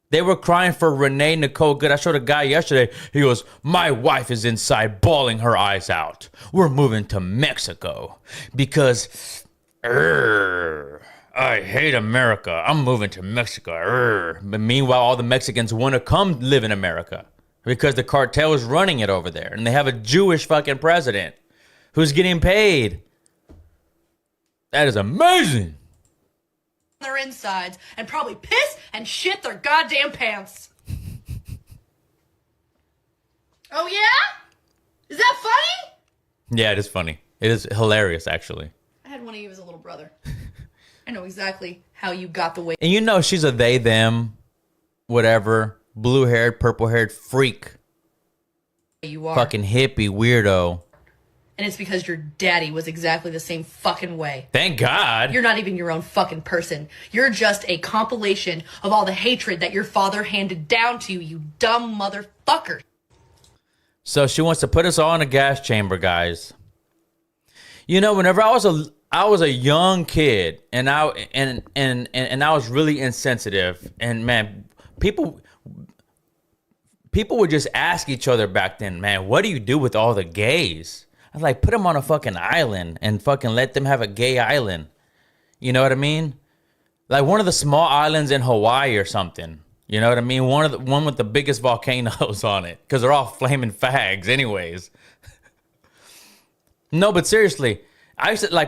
They were crying for Renee Nicole Good. I showed a guy yesterday. He goes, my wife is inside bawling her eyes out. We're moving to Mexico because I hate America. I'm moving to Mexico. But meanwhile, all the Mexicans want to come live in America because the cartel is running it over there. And they have a Jewish fucking president who's getting paid. That is amazing. Their insides and probably piss and shit their goddamn pants. Oh yeah? Is that funny? Yeah, it is funny. It is hilarious, actually. I had one of you as a little brother. I know exactly how you got the way. And she's a they, them, whatever, blue-haired, purple-haired freak. You are. Fucking hippie weirdo. And it's because your daddy was exactly the same fucking way. Thank God. You're not even your own fucking person. You're just a compilation of all the hatred that your father handed down to you, you dumb motherfucker. So she wants to put us all in a gas chamber, guys. Whenever I was a young kid and I was really insensitive, and man, people would just ask each other back then, man, what do you do with all the gays? I was like, put them on a fucking island and fucking let them have a gay island. You know what I mean? Like one of the small islands in Hawaii or something. You know what I mean? One with the biggest volcanoes on it, because they're all flaming fags anyways. No, but seriously,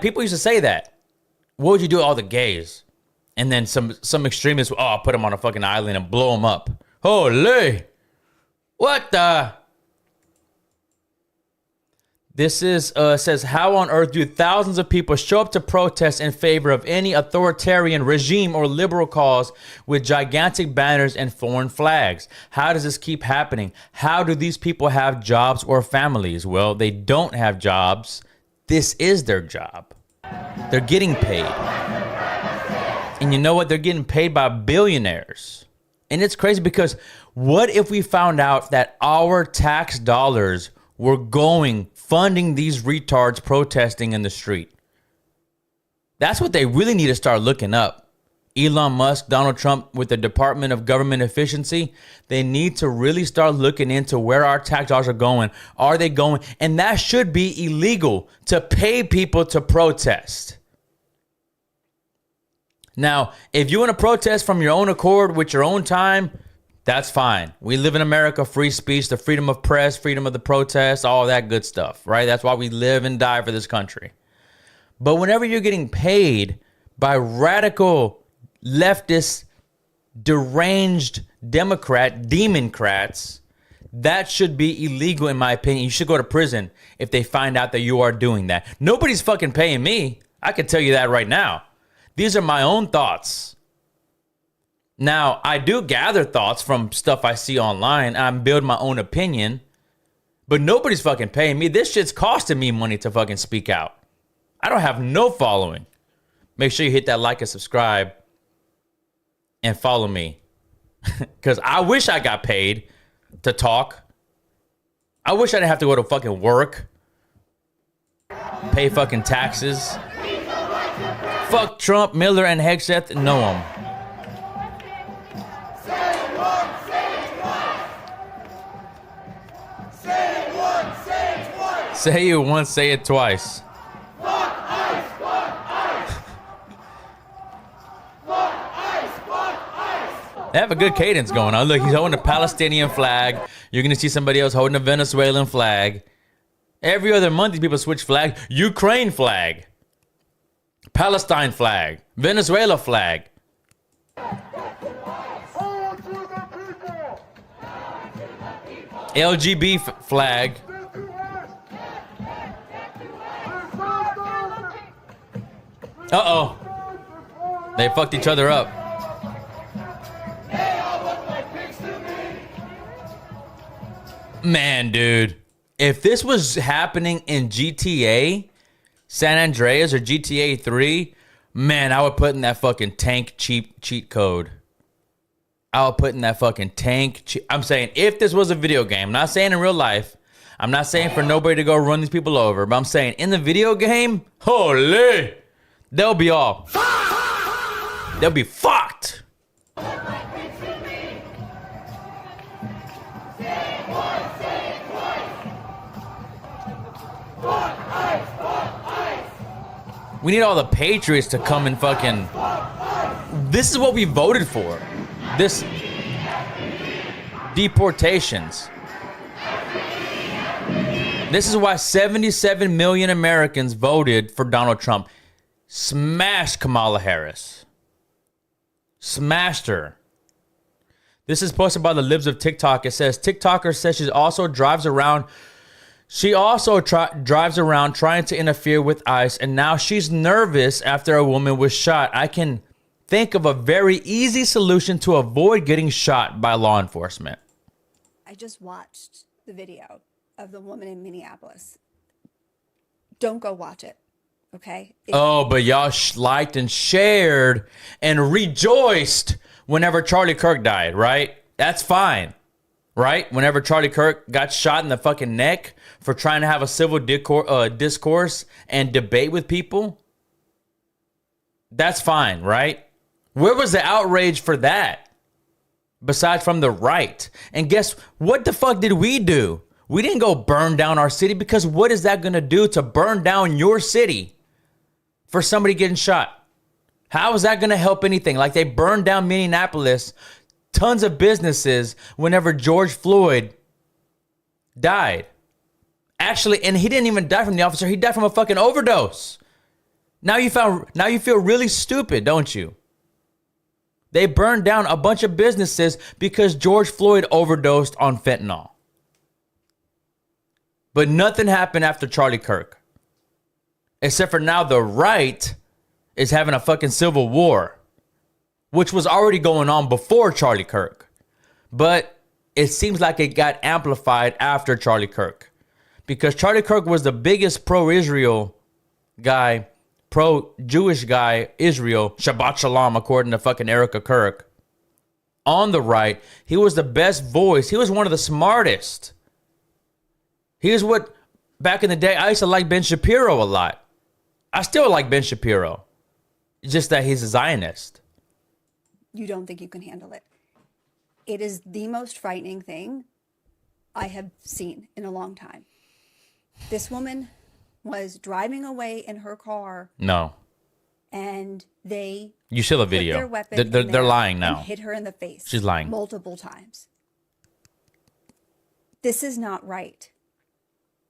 people used to say that. What would you do with all the gays? And then some extremists, I'll put them on a fucking island and blow them up. Holy! What the? This is says, how on earth do thousands of people show up to protest in favor of any authoritarian regime or liberal cause with gigantic banners and foreign flags? How does this keep happening? How do these people have jobs or families? Well, they don't have jobs. This is their job. They're getting paid. And you know what? They're getting paid by billionaires. And it's crazy because what if we found out that our tax dollars were going funding these retards protesting in the street? That's what they really need to start looking up. Elon Musk, Donald Trump with the Department of Government Efficiency, they need to really start looking into where our tax dollars are going. Are they going? And that should be illegal to pay people to protest. Now, if you want to protest from your own accord with your own time, that's fine. We live in America, free speech, the freedom of press, freedom of the protest, all that good stuff, right? That's why we live and die for this country. But whenever you're getting paid by radical leftist, deranged Democrats, that should be illegal in my opinion. You should go to prison if they find out that you are doing that. Nobody's fucking paying me. I can tell you that right now. These are my own thoughts. Now, I do gather thoughts from stuff I see online. I build my own opinion. But nobody's fucking paying me. This shit's costing me money to fucking speak out. I don't have no following. Make sure you hit that like and subscribe. And follow me. Because I wish I got paid to talk. I wish I didn't have to go to fucking work. Pay fucking taxes. Fuck Trump, Miller, and Hegseth. Know them. Say it once, say it twice. They have a good cadence going on. Look, he's holding a Palestinian flag. You're going to see somebody else holding a Venezuelan flag. Every other month, these people switch flag. Ukraine flag. Palestine flag. Venezuela flag. LGB flag. Uh-oh. They fucked each other up. Man, dude, if this was happening in GTA San Andreas or GTA 3, man, I would put in that fucking tank cheat code. I would put in that fucking tank. I'm saying if this was a video game, I'm not saying in real life. I'm not saying for nobody to go run these people over, but I'm saying in the video game, holy, they'll be all. They'll be fucked. We need all the patriots to come and fucking... This is what we voted for. This... Deportations. This is why 77 million Americans voted for Donald Trump. Smashed Kamala Harris. Smashed her. This is posted by the Libs of TikTok. It says, TikToker says she also drives around... She also drives around trying to interfere with ICE, and now she's nervous after a woman was shot. I can think of a very easy solution to avoid getting shot by law enforcement. I just watched the video of the woman in Minneapolis. Don't go watch it, okay? But y'all liked and shared and rejoiced whenever Charlie Kirk died, right? That's fine. Right? Whenever Charlie Kirk got shot in the fucking neck for trying to have a civil discourse and debate with people. That's fine, right? Where was the outrage for that? Besides from the right. And guess what the fuck did we do? We didn't go burn down our city, because what is that going to do to burn down your city for somebody getting shot? How is that going to help anything? Like they burned down Minneapolis, tons of businesses whenever George Floyd died. Actually, and he didn't even die from the officer. He died from a fucking overdose. Now you feel really stupid, don't you? They burned down a bunch of businesses because George Floyd overdosed on fentanyl. But nothing happened after Charlie Kirk. Except for now the right is having a fucking civil war, which was already going on before Charlie Kirk. But it seems like it got amplified after Charlie Kirk. Because Charlie Kirk was the biggest pro-Israel guy, pro-Jewish guy, Israel, Shabbat Shalom, according to fucking Erica Kirk. On the right, he was the best voice. He was one of the smartest. Here's what back in the day, I used to like Ben Shapiro a lot. I still like Ben Shapiro. It's just that he's a Zionist. You don't think you can handle it. It is the most frightening thing I have seen in a long time. This woman was driving away in her car. No. And they You show the video. their weapon They're lying now. and hit her in the face. She's lying. Multiple times. This is not right.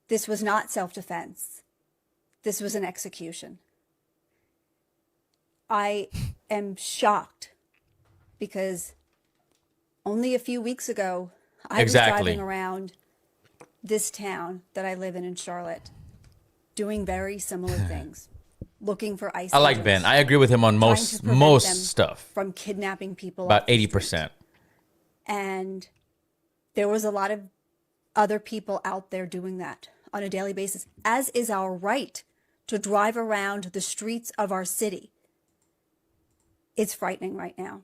This was not self-defense. This was an execution. I am shocked because only a few weeks ago, I was driving around this town that I live in Charlotte, doing very similar things, looking for ICE. I like Ben. I agree with him on most stuff. From kidnapping people. About 80%. And there was a lot of other people out there doing that on a daily basis, as is our right to drive around the streets of our city. It's frightening right now.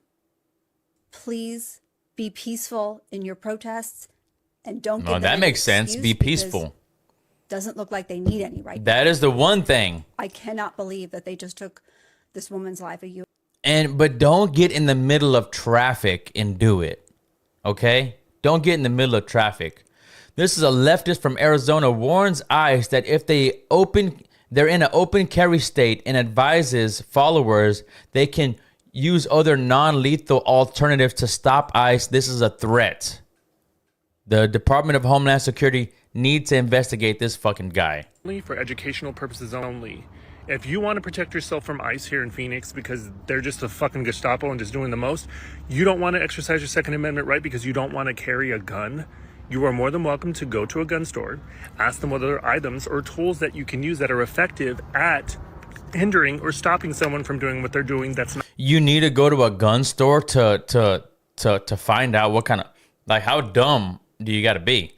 Please be peaceful in your protests and don't No, that makes sense. Be peaceful. Doesn't look like they need any right now. That is the one thing. I cannot believe that they just took this woman's life. But don't get in the middle of traffic and do it. Okay? Don't get in the middle of traffic. This is a leftist from Arizona warns ICE that if they're in an open carry state and advises followers they can use other non-lethal alternatives to stop ICE. This is a threat. The Department of Homeland Security needs to investigate this fucking guy. For educational purposes only. If you want to protect yourself from ICE here in Phoenix because they're just a fucking Gestapo and just doing the most, you don't want to exercise your Second Amendment right because you don't want to carry a gun, you are more than welcome to go to a gun store, ask them what other items or tools that you can use that are effective at hindering or stopping someone from doing what they're doing. That's not. You need to go to a gun store to find out what kind of, like, how dumb do you got to be?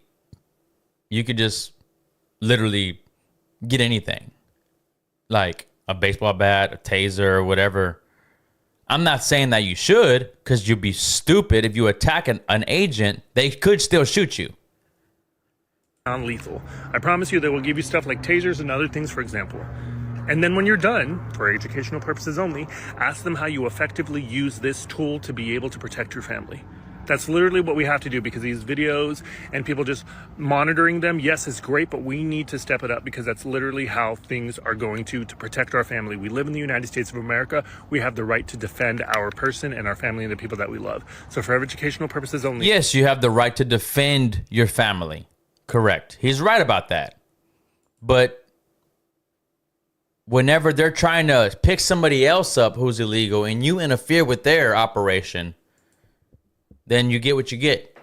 You could just literally get anything, like a baseball bat, a taser, whatever. I'm not saying that you should, because you'd be stupid. If you attack an agent, they could still shoot you. Non-lethal. I promise you they will give you stuff like tasers and other things, for example. And then when you're done, for educational purposes only, ask them how you effectively use this tool to be able to protect your family. That's literally what we have to do, because these videos and people just monitoring them, yes, it's great, but we need to step it up, because that's literally how things are going to protect our family. We live in the United States of America. We have the right to defend our person and our family and the people that we love. So for educational purposes only. Yes, you have the right to defend your family. Correct. He's right about that. But whenever they're trying to pick somebody else up who's illegal and you interfere with their operation, then you get what you get.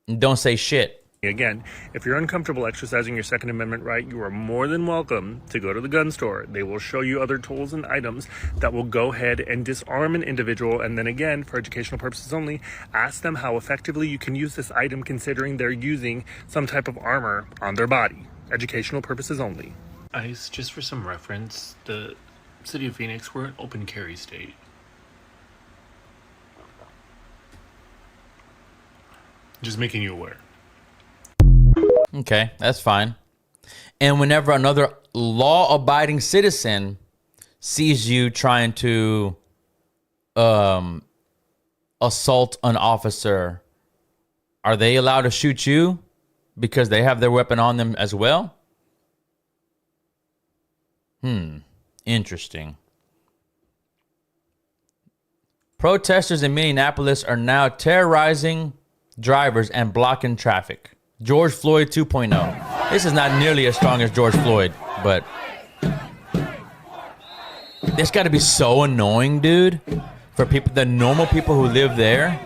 And don't say shit. Again, if you're uncomfortable exercising your Second Amendment right, you are more than welcome to go to the gun store. They will show you other tools and items that will go ahead and disarm an individual. And then again, for educational purposes only, ask them how effectively you can use this item, considering they're using some type of armor on their body. Educational purposes only. ICE, just for some reference, the city of Phoenix, we're an open carry state. Just making you aware. Okay, that's fine. And whenever another law-abiding citizen sees you trying to assault an officer, are they allowed to shoot you because they have their weapon on them as well? Interesting. Protesters in Minneapolis are now terrorizing drivers and blocking traffic. George Floyd 2.0. This is not nearly as strong as George Floyd, but this got to be so annoying, dude, for people, the normal people who live there.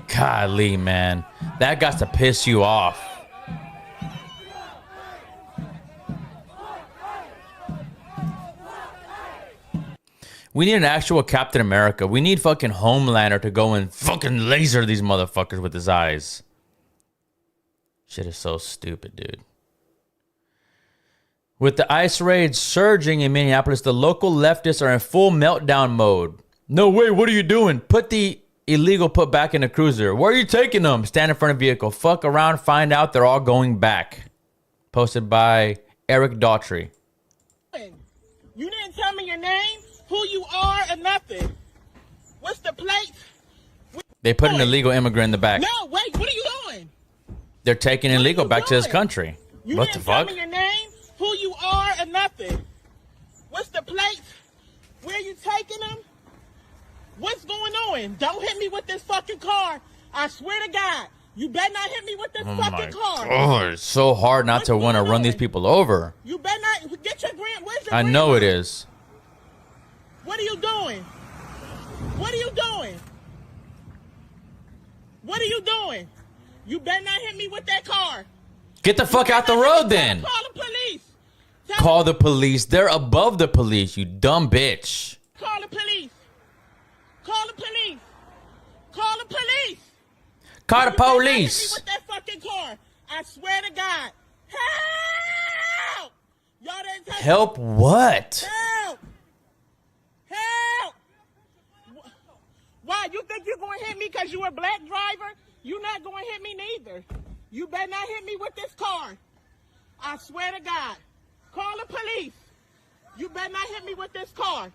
Golly, man, that got to piss you off. We need an actual Captain America. We need fucking Homelander to go and fucking laser these motherfuckers with his eyes. Shit is so stupid, dude. With the ICE raids surging in Minneapolis, the local leftists are in full meltdown mode. No way, what are you doing? Put the illegal put back in the cruiser. Where are you taking them? Stand in front of vehicle. Fuck around, find out they're all going back. Posted by Eric Daughtry. You didn't tell me your name, who you are, or nothing. What's the plate? They put an illegal immigrant in the back. No, wait, what are you doing? They're taking an illegal back to his country. You What the didn't tell fuck? me your name, who you are, or nothing. What's the plate? Where you taking them? What's going on? Don't hit me with this fucking car. I swear to God. You better not hit me with this fucking car. Oh, it's so hard not to want to run these people over. You better not get your grand. Where's your I know it is. What are you doing? What are you doing? What are you doing? You better not hit me with that car. Get the fuck out the road then. Call the police. Call the police. They're above the police, you dumb bitch. Call the police. Call the police. Call the police. Call the You better not hit me police. with that fucking car. I swear to God. Help! Y'all didn't touch Help me. what? Help! Help! Why? You think you're going to hit me because you're a black driver? You're not going to hit me neither. You better not hit me with this car. I swear to God. Call the police. You better not hit me with this car.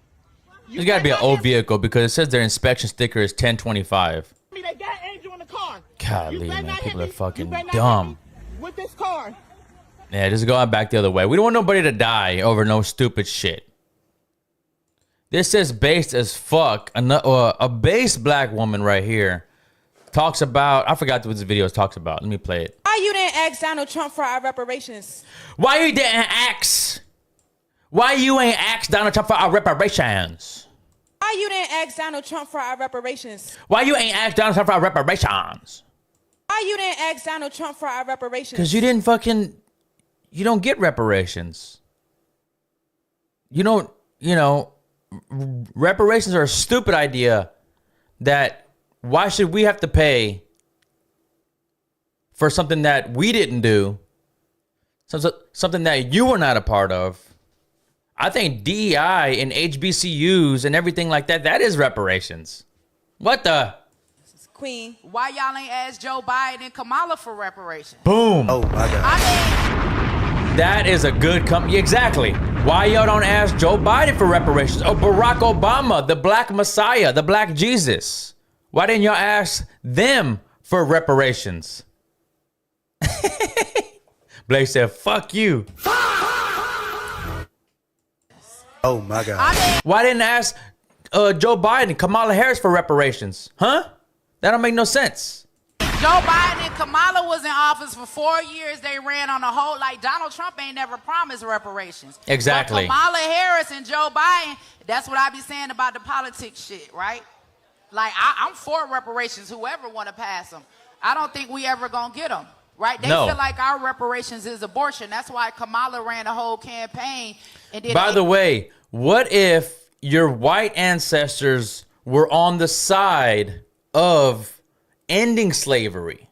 There's got to be an old vehicle because it says their inspection sticker is 1025. They got Angel in the car. Golly, man, people are fucking better not dumb. hit me with this car. Yeah, just going back the other way. We don't want nobody to die over no stupid shit. This is based as fuck. A base black woman right here talks about, I forgot what this video talks about. Let me play it. Why you didn't ask Donald Trump for our reparations? Why you didn't ask? Why you ain't asked Donald Trump for our reparations? Why you didn't ask Donald Trump for our reparations? Why you ain't asked Donald Trump for our reparations? Why you didn't ask Donald Trump for our reparations? Because you didn't fucking, you don't get reparations. You don't, reparations are a stupid idea that why should we have to pay for something that we didn't do? Something that you were not a part of. I think DEI and HBCUs and everything like that, that is reparations. What the? Queen, why y'all ain't ask Joe Biden and Kamala for reparations? Boom. Oh, my God. That is a good company. Exactly. Why y'all don't ask Joe Biden for reparations? Or Barack Obama, the black messiah, the black Jesus. Why didn't y'all ask them for reparations? Blake said, fuck you. Oh, my God. Why didn't ask Joe Biden and Kamala Harris for reparations? Huh? That don't make no sense. Joe Biden and Kamala was in office for 4 years. They ran on the whole, like Donald Trump ain't never promised reparations. Exactly. But Kamala Harris and Joe Biden, that's what I be saying about the politics shit, right? Like, I'm for reparations, whoever want to pass them. I don't think we ever gonna get them, right? They feel like our reparations is abortion. That's why Kamala ran a whole campaign. And did By the way, what if your white ancestors were on the side of ending slavery?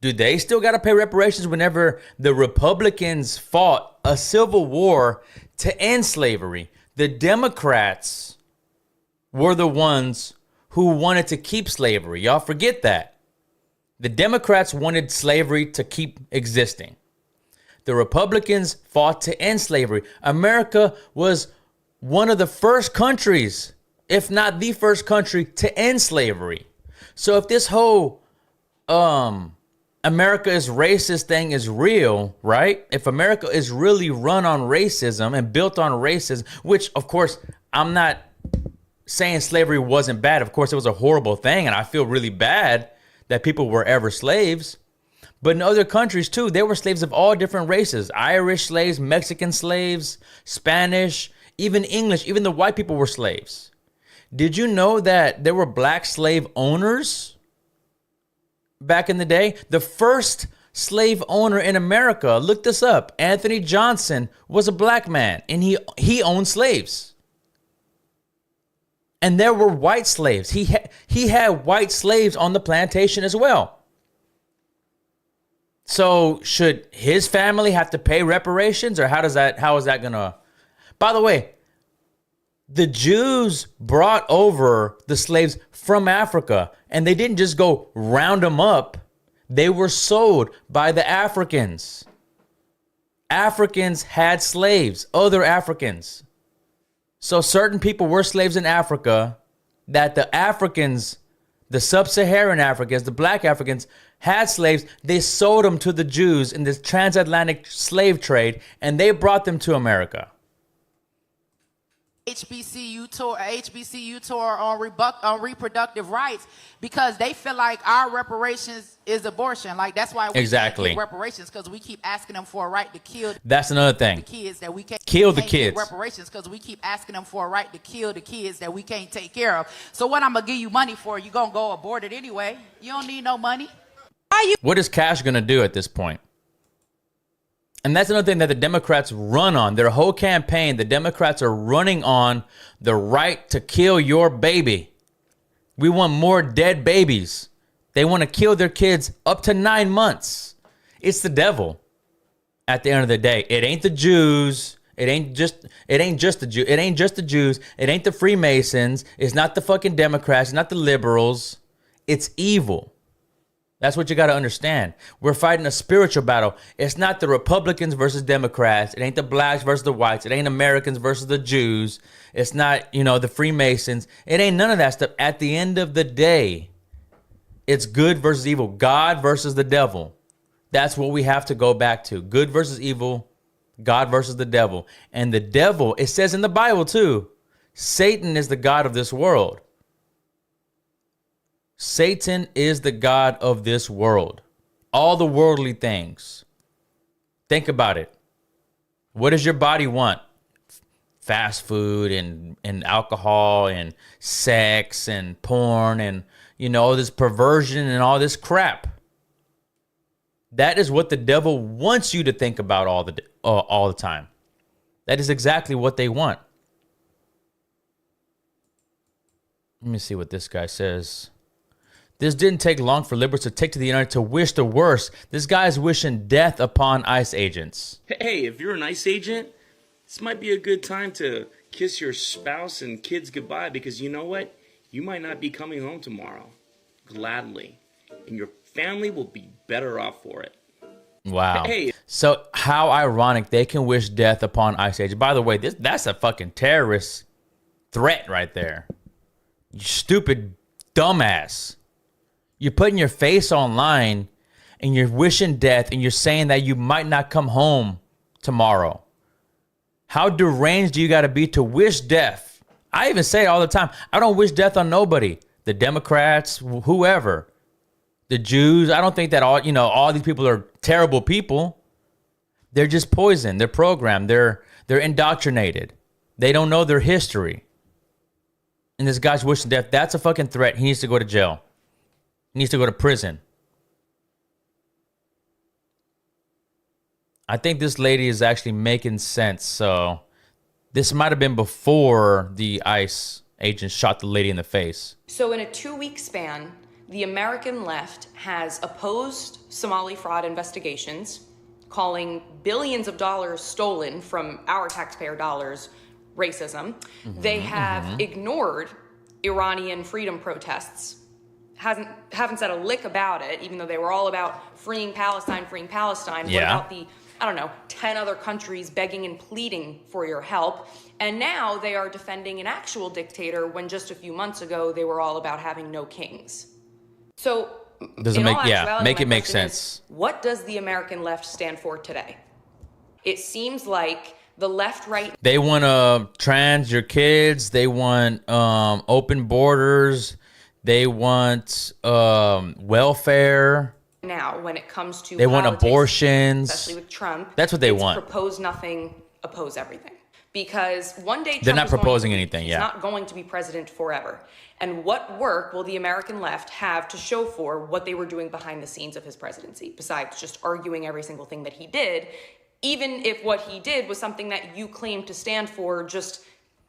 Do they still got to pay reparations whenever the Republicans fought a civil war to end slavery? The Democrats were the ones who wanted to keep slavery. Y'all forget that. The Democrats wanted slavery to keep existing. The Republicans fought to end slavery. America was one of the first countries, if not the first country, to end slavery. So if this whole America is racist thing is real, right? If America is really run on racism and built on racism, which of course I'm not saying slavery wasn't bad. Of course it was a horrible thing, and I feel really bad that people were ever slaves. But in other countries too, there were slaves of all different races. Irish slaves, Mexican slaves, Spanish, even English, even the white people were slaves. Did you know that there were black slave owners back in the day? The first slave owner in America, look this up, Anthony Johnson was a black man, and he owned slaves. And there were white slaves. He had white slaves on the plantation as well. So should his family have to pay reparations, or how is that gonna? By the way, the Jews brought over the slaves from Africa, and they didn't just go round them up. They were sold by the Africans. Africans had slaves, other Africans. So certain people were slaves in Africa that the Africans, the sub-Saharan Africans, the black Africans had slaves. They sold them to the Jews in this transatlantic slave trade, and they brought them to America. HBCU tour on reproductive rights because they feel like our reparations is abortion. Like that's why we exactly can't get reparations because we keep asking them for a right to kill. That's another thing. The kids that we can't kill the get kids. Reparations because we keep asking them for a right to kill the kids that we can't take care of. So what I'm gonna give you money for? You gonna go abort it anyway? You don't need no money. What is Cash gonna do at this point? And that's another thing that the Democrats run on. Their whole campaign, the Democrats are running on the right to kill your baby. We want more dead babies. They want to kill their kids up to 9 months. It's the devil. At the end of the day, it ain't the Jews. It ain't just the Jews. It ain't just the Jews. It ain't the Freemasons. It's not the fucking Democrats. It's not the liberals. It's evil. That's what you got to understand. We're fighting a spiritual battle. It's not the Republicans versus Democrats. It ain't the blacks versus the whites. It ain't Americans versus the Jews. It's not, the Freemasons. It ain't none of that stuff. At the end of the day, it's good versus evil. God versus the devil. That's what we have to go back to. Good versus evil. God versus the devil. And the devil, it says in the Bible too, Satan is the god of this world. Satan is the god of this world. All the worldly things. Think about it. What does your body want? Fast food and alcohol and sex and porn and, all this perversion and all this crap. That is what the devil wants you to think about all the time. That is exactly what they want. Let me see what this guy says. This didn't take long for liberals to take to the internet to wish the worst. This guy's wishing death upon ICE agents. Hey, if you're an ICE agent, this might be a good time to kiss your spouse and kids goodbye because you know what? You might not be coming home tomorrow. Gladly. And your family will be better off for it. Wow. Hey. So how ironic they can wish death upon ICE agents. By the way, that's a fucking terrorist threat right there. You stupid dumbass. You're putting your face online and you're wishing death and you're saying that you might not come home tomorrow. How deranged do you got to be to wish death? I even say it all the time. I don't wish death on nobody. The Democrats, whoever. The Jews. I don't think that all these people are terrible people. They're just poisoned. They're programmed. They're indoctrinated. They don't know their history. And this guy's wishing death. That's a fucking threat. He needs to go to jail. He needs to go to prison. I think this lady is actually making sense. So this might have been before the ICE agent shot the lady in the face. So in a 2-week span, the American left has opposed Somali fraud investigations, calling billions of dollars stolen from our taxpayer dollars racism. They have ignored Iranian freedom protests, haven't said a lick about it, even though they were all about freeing Palestine. Yeah. What about the, 10 other countries begging and pleading for your help? And now they are defending an actual dictator when just a few months ago they were all about having no kings. So, make it make sense. Is, what does the American left stand for today? It seems like the left right. They want to trans your kids. They want open borders. They want welfare. Now, when it comes to they want abortions, especially with Trump, that's what they want. Propose nothing, oppose everything. Because one day they're not proposing anything. He's not going to be president forever. And what work will the American left have to show for what they were doing behind the scenes of his presidency, besides just arguing every single thing that he did, even if what he did was something that you claim to stand for just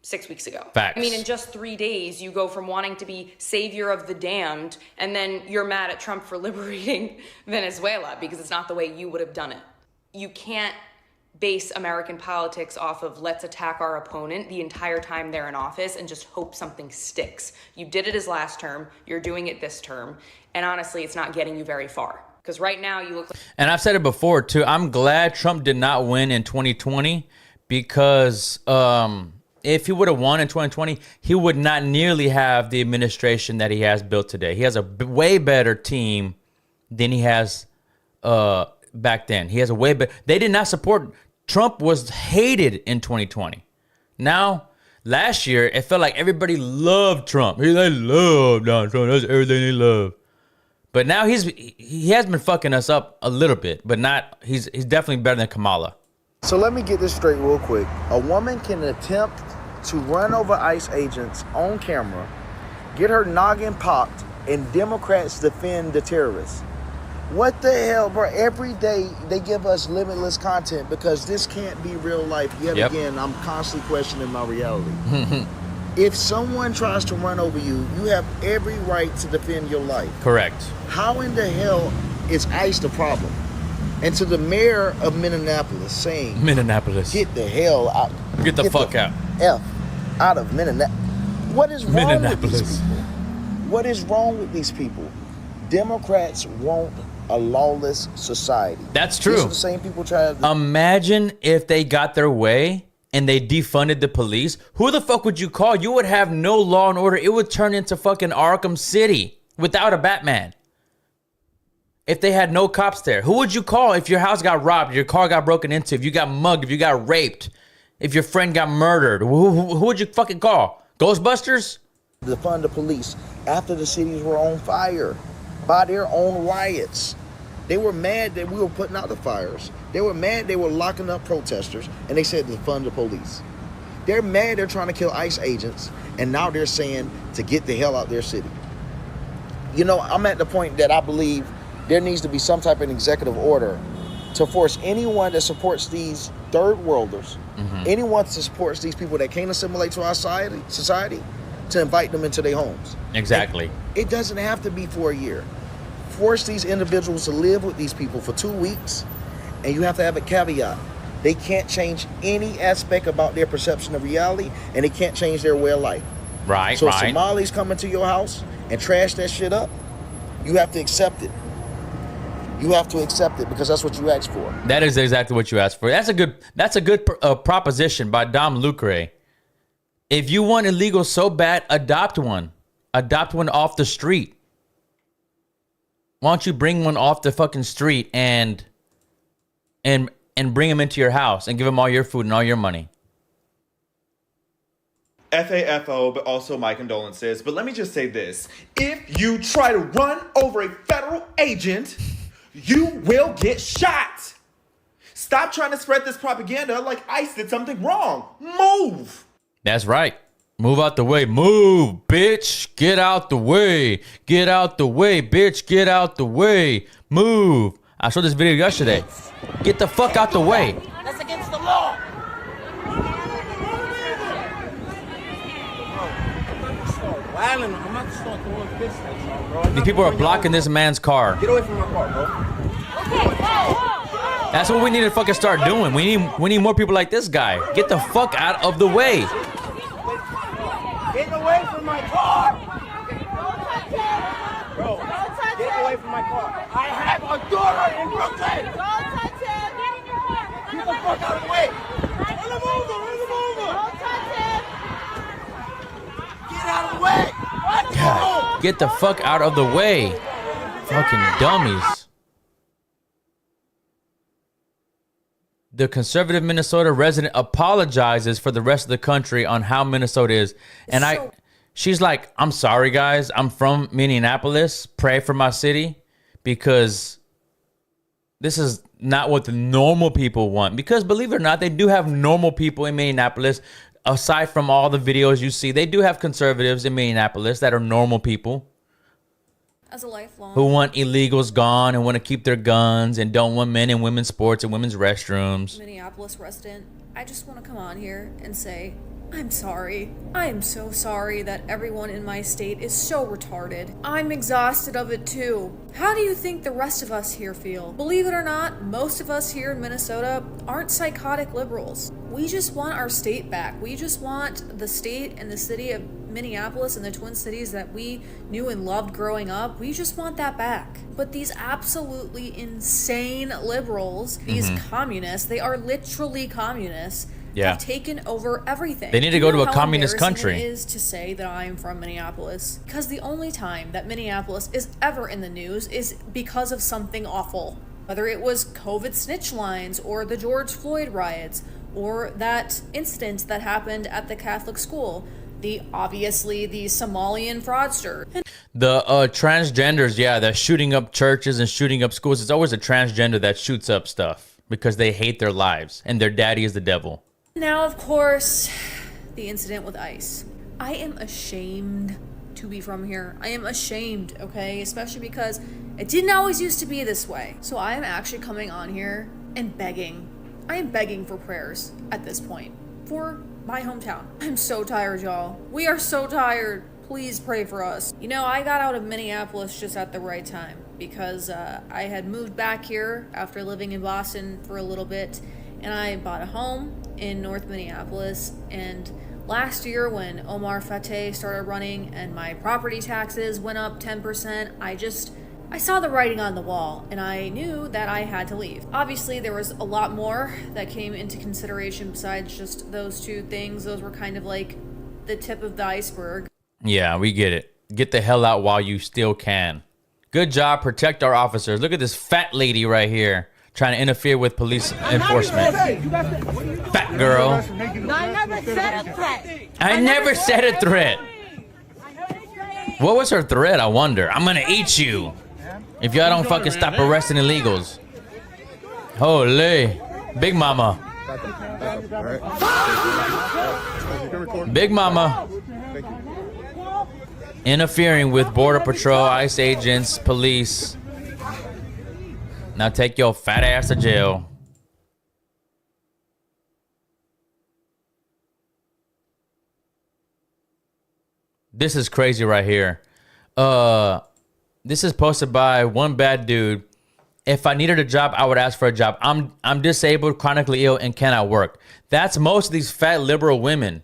6 weeks ago. Facts. I mean, in just 3 days, you go from wanting to be savior of the damned, and then you're mad at Trump for liberating Venezuela because it's not the way you would have done it. You can't base American politics off of let's attack our opponent the entire time they're in office and just hope something sticks. You did it his last term, you're doing it this term, and honestly, it's not getting you very far. Because right now, you look like... And I've said it before, too. I'm glad Trump did not win in 2020 because... if he would have won in 2020, he would not nearly have the administration that he has built today. He has a way better team than he has back then. He has a way better... They did not support... Trump was hated in 2020. Now, last year, it felt like everybody loved Trump. They love Donald Trump. That's everything they love. But now he has been fucking us up a little bit, but not... He's definitely better than Kamala. So let me get this straight real quick. A woman can attempt to run over ICE agents on camera, get her noggin popped, and Democrats defend the terrorists. What the hell, bro? Every day they give us limitless content because this can't be real life. Yet again, I'm constantly questioning my reality. If someone tries to run over you, you have every right to defend your life. Correct. How in the hell is ICE the problem? And to the mayor of Minneapolis saying, Minneapolis, get the hell out. Get the fuck out. Out of Minneapolis. What is wrong with these people? What is wrong with these people? Democrats want a lawless society. That's true. These are the same people trying to... Imagine if they got their way and they defunded the police. Who the fuck would you call? You would have no law and order. It would turn into fucking Arkham City without a Batman. If they had no cops there, who would you call if your house got robbed, your car got broken into, if you got mugged, if you got raped, if your friend got murdered? Who would you fucking call? Ghostbusters? Defund the police after the cities were on fire by their own riots. They were mad that we were putting out the fires. They were mad they were locking up protesters, and they said defund the police. They're mad they're trying to kill ICE agents, and now they're saying to get the hell out their city. You know, I'm at the point that I believe there needs to be some type of executive order to force anyone that supports these third worlders, anyone that supports these people that can't assimilate to our society, to invite them into their homes. Exactly. And it doesn't have to be for a year. Force these individuals to live with these people for 2 weeks, and you have to have a caveat. They can't change any aspect about their perception of reality, and they can't change their way of life. Right, so if Somalis come into your house and trash that shit up, you have to accept it. You have to accept it because that's what you asked for. That is exactly what you asked for. That's a good proposition by Dom Lucre. If you want illegal so bad, adopt one. Adopt one off the street. Why don't you bring one off the fucking street and bring him into your house and give him all your food and all your money? FAFO, but also my condolences. But let me just say this. If you try to run over a federal agent, you will get shot. Stop trying to spread this propaganda like ICE did something wrong. Move. That's right. Move out the way. Move, bitch. Get out the way. Get out the way, bitch. Get out the way. Move. I showed this video yesterday. Get the fuck out the way. That's against the law. I'm about to start throwing fists at y'all, bro. These people are blocking this man's car. Get away from my car, bro. That's what we need to fucking start doing. We need more people like this guy. Get the fuck out of the way. Get away from my car! Bro, get away from my car. I have a daughter in Brooklyn! Don't touch him! Get in your car! Get the fuck out of the way! Run him over! Run him over! Don't touch him! Get out of the way! God, get the fuck out of the way. Fucking dummies. The conservative Minnesota resident apologizes for the rest of the country on how Minnesota is. And she's like, I'm sorry, guys. I'm from Minneapolis. Pray for my city because this is not what the normal people want. Because believe it or not, they do have normal people in Minneapolis. Aside from all the videos you see, they do have conservatives in Minneapolis that are normal people. As a lifelong who want illegals gone and want to keep their guns and don't want men in women's sports and women's restrooms. Minneapolis resident, I just want to come on here and say I'm sorry. I am so sorry that everyone in my state is so retarded. I'm exhausted of it too. How do you think the rest of us here feel? Believe it or not, most of us here in Minnesota aren't psychotic liberals. We just want our state back. We just want the state and the city of Minneapolis and the Twin Cities that we knew and loved growing up. We just want that back. But these absolutely insane liberals, these communists, they are literally communists, have taken over everything. They need to go to a communist country. It is to say that I am from Minneapolis, because the only time that Minneapolis is ever in the news is because of something awful. Whether it was COVID snitch lines or the George Floyd riots or that incident that happened at the Catholic school, obviously the Somalian fraudster. The transgenders, they're shooting up churches and shooting up schools. It's always a transgender that shoots up stuff because they hate their lives and their daddy is the devil. Now, of course, the incident with ICE. I am ashamed to be from here. I am ashamed, okay? Especially because it didn't always used to be this way. So I am actually coming on here and begging. I am begging for prayers at this point for my hometown. I'm so tired, y'all. We are so tired. Please pray for us. You know, I got out of Minneapolis just at the right time because I had moved back here after living in Boston for a little bit, and I bought a home in North Minneapolis. And last year when Omar Fateh started running and my property taxes went up 10%, I saw the writing on the wall and I knew that I had to leave. Obviously, there was a lot more that came into consideration besides just those two things. Those were kind of like the tip of the iceberg. Yeah, we get it. Get the hell out while you still can. Good job, protect our officers. Look at this fat lady right here trying to interfere with police enforcement. Fat girl. I never said a threat. I never said a threat. What was her threat, I wonder? I'm gonna eat you if y'all don't fucking stop arresting illegals. Holy. Big mama. Big mama. Interfering with Border Patrol, ICE agents, police. Now take your fat ass to jail. This is crazy right here. This is posted by one bad dude. If I needed a job, I would ask for a job. I'm disabled, chronically ill, and cannot work. That's most of these fat liberal women.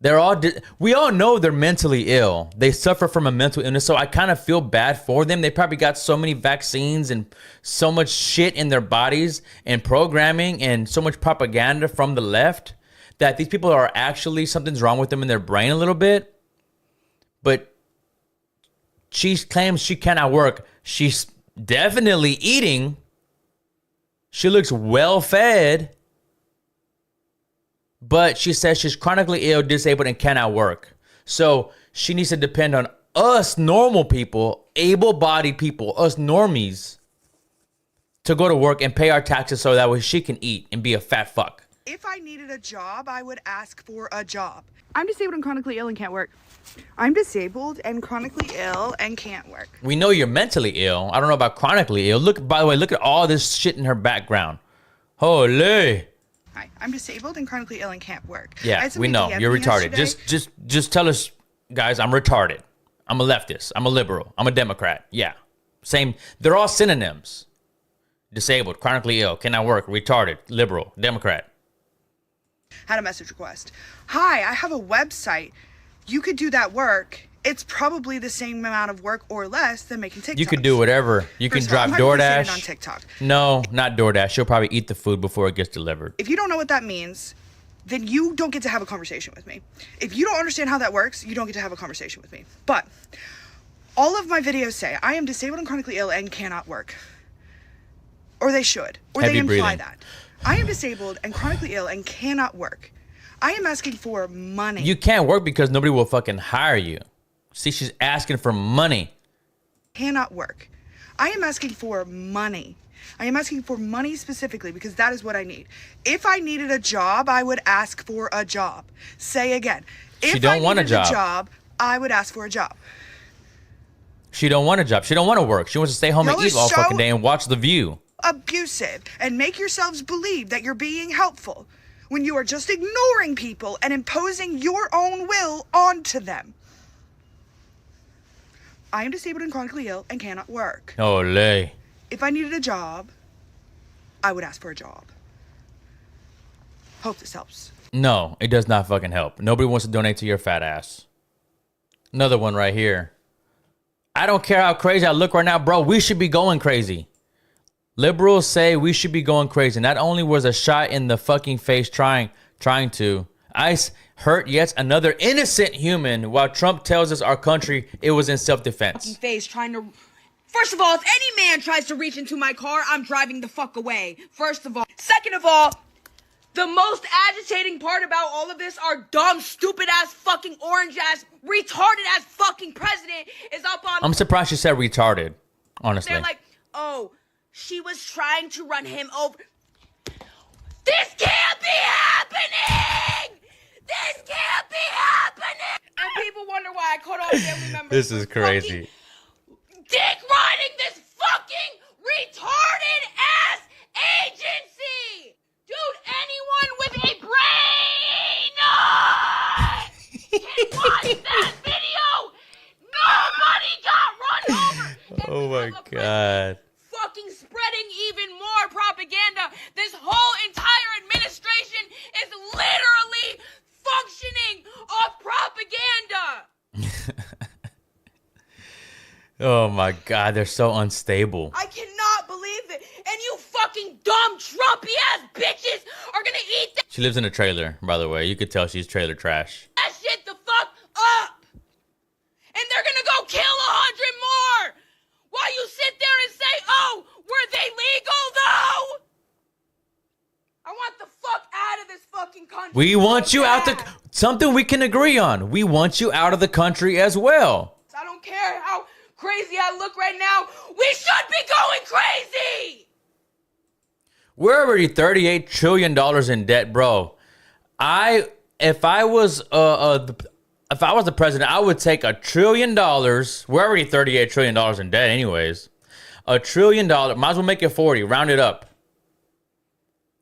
They're all, we all know they're mentally ill. They suffer from a mental illness, so I kind of feel bad for them. They probably got so many vaccines and so much shit in their bodies and programming and so much propaganda from the left that these people are actually, something's wrong with them in their brain a little bit. But she claims she cannot work. She's definitely eating. She looks well fed. But she says she's chronically ill, disabled, and cannot work. So she needs to depend on us normal people, able-bodied people, us normies, to go to work and pay our taxes so that way she can eat and be a fat fuck. If I needed a job, I would ask for a job. I'm disabled and chronically ill and can't work. I'm disabled and chronically ill and can't work. We know you're mentally ill. I don't know about chronically ill. Look, by the way, look at all this shit in her background. Holy. Hi, I'm disabled and chronically ill and can't work. Yeah, we know. You're retarded. Just tell us, guys, I'm retarded. I'm a leftist. I'm a liberal. I'm a Democrat. Yeah. Same. They're all synonyms. Disabled, chronically ill, cannot work, retarded, liberal, Democrat. Had a message request. Hi, I have a website. You could do that work. It's probably the same amount of work or less than making TikToks. You could do whatever. You can drop DoorDash. On TikTok. No, not DoorDash. She'll probably eat the food before it gets delivered. If you don't know what that means, then you don't get to have a conversation with me. If you don't understand how that works, you don't get to have a conversation with me. But all of my videos say I am disabled and chronically ill and cannot work. Or they should. Or they imply that. I am disabled and chronically ill and cannot work. I am asking for money. You can't work because nobody will fucking hire you. See, she's asking for money. Cannot work. I am asking for money. I am asking for money specifically because that is what I need. If I needed a job, I would ask for a job. Say again. She don't want a job. If I needed a job, I would ask for a job. She don't want a job. She don't want to work. She wants to stay home and eat all fucking day and watch The View. Abusive and make yourselves believe that you're being helpful when you are just ignoring people and imposing your own will onto them. I am disabled and chronically ill and cannot work. Olé. If I needed a job, I would ask for a job. Hope this helps. No, it does not fucking help. Nobody wants to donate to your fat ass. Another one right here. I don't care how crazy I look right now, bro. We should be going crazy. Liberals say we should be going crazy. Not only was a shot in the fucking face trying to. ICE hurt yet another innocent human while Trump tells us our country it was in self-defense. Face trying to... First of all, if any man tries to reach into my car, I'm driving the fuck away. First of all. Second of all, the most agitating part about all of this, our dumb, stupid-ass, fucking orange-ass, retarded-ass fucking president is up on... I'm surprised she said retarded, honestly. They're like, oh, she was trying to run him over. This can't be happening! This can't be happening! And people wonder why I cut off family members. This is crazy. Dick riding this fucking retarded ass agency! Dude, anyone with a brain can watch that video! Nobody got run over! Oh my God. Fucking spreading even more propaganda. This whole entire administration is literally functioning off propaganda! Oh my God, they're so unstable. I cannot believe it. And you fucking dumb Trumpy ass bitches are gonna eat that She lives in a trailer, by the way. You could tell she's trailer trash. shit the fuck up. And they're gonna go kill 100 more. While you sit there and say, oh, were they legal though? I want the fuck out of this fucking country. We want you out the... Something we can agree on. We want you out of the country as well. I don't care how crazy I look right now. We should be going crazy. We're already $38 trillion in debt, bro. If I was the president, I would take $1 trillion. We're already $38 trillion in debt anyways. $1 trillion, might as well make it 40, round it up.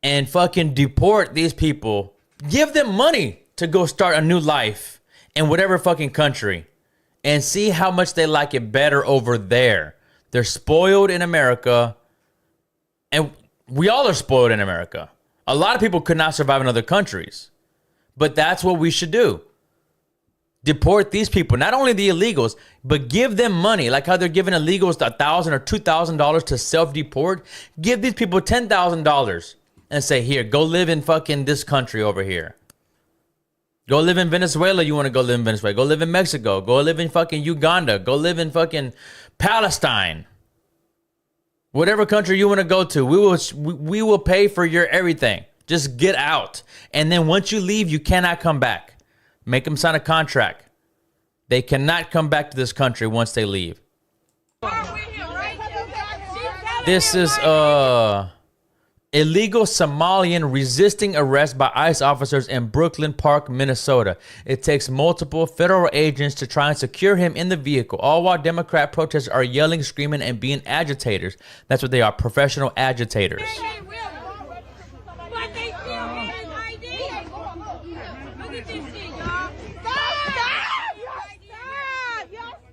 And fucking deport these people. Give them money to go start a new life in whatever fucking country. And see how much they like it better over there. They're spoiled in America. And we all are spoiled in America. A lot of people could not survive in other countries. But that's what we should do. Deport these people. Not only the illegals, but give them money. Like how they're giving illegals $1,000 or $2,000 to self-deport. Give these people $10,000 and say, here, go live in fucking this country over here. Go live in Venezuela, you want to go live in Venezuela. Go live in Mexico. Go live in fucking Uganda. Go live in fucking Palestine. Whatever country you want to go to, we will pay for your everything. Just get out. And then once you leave, you cannot come back. Make them sign a contract. They cannot come back to this country once they leave. This is illegal Somalian resisting arrest by ICE officers in Brooklyn Park, Minnesota. It takes multiple federal agents to try and secure him in the vehicle, all while Democrat protesters are yelling, screaming, and being agitators. That's what they are, professional agitators.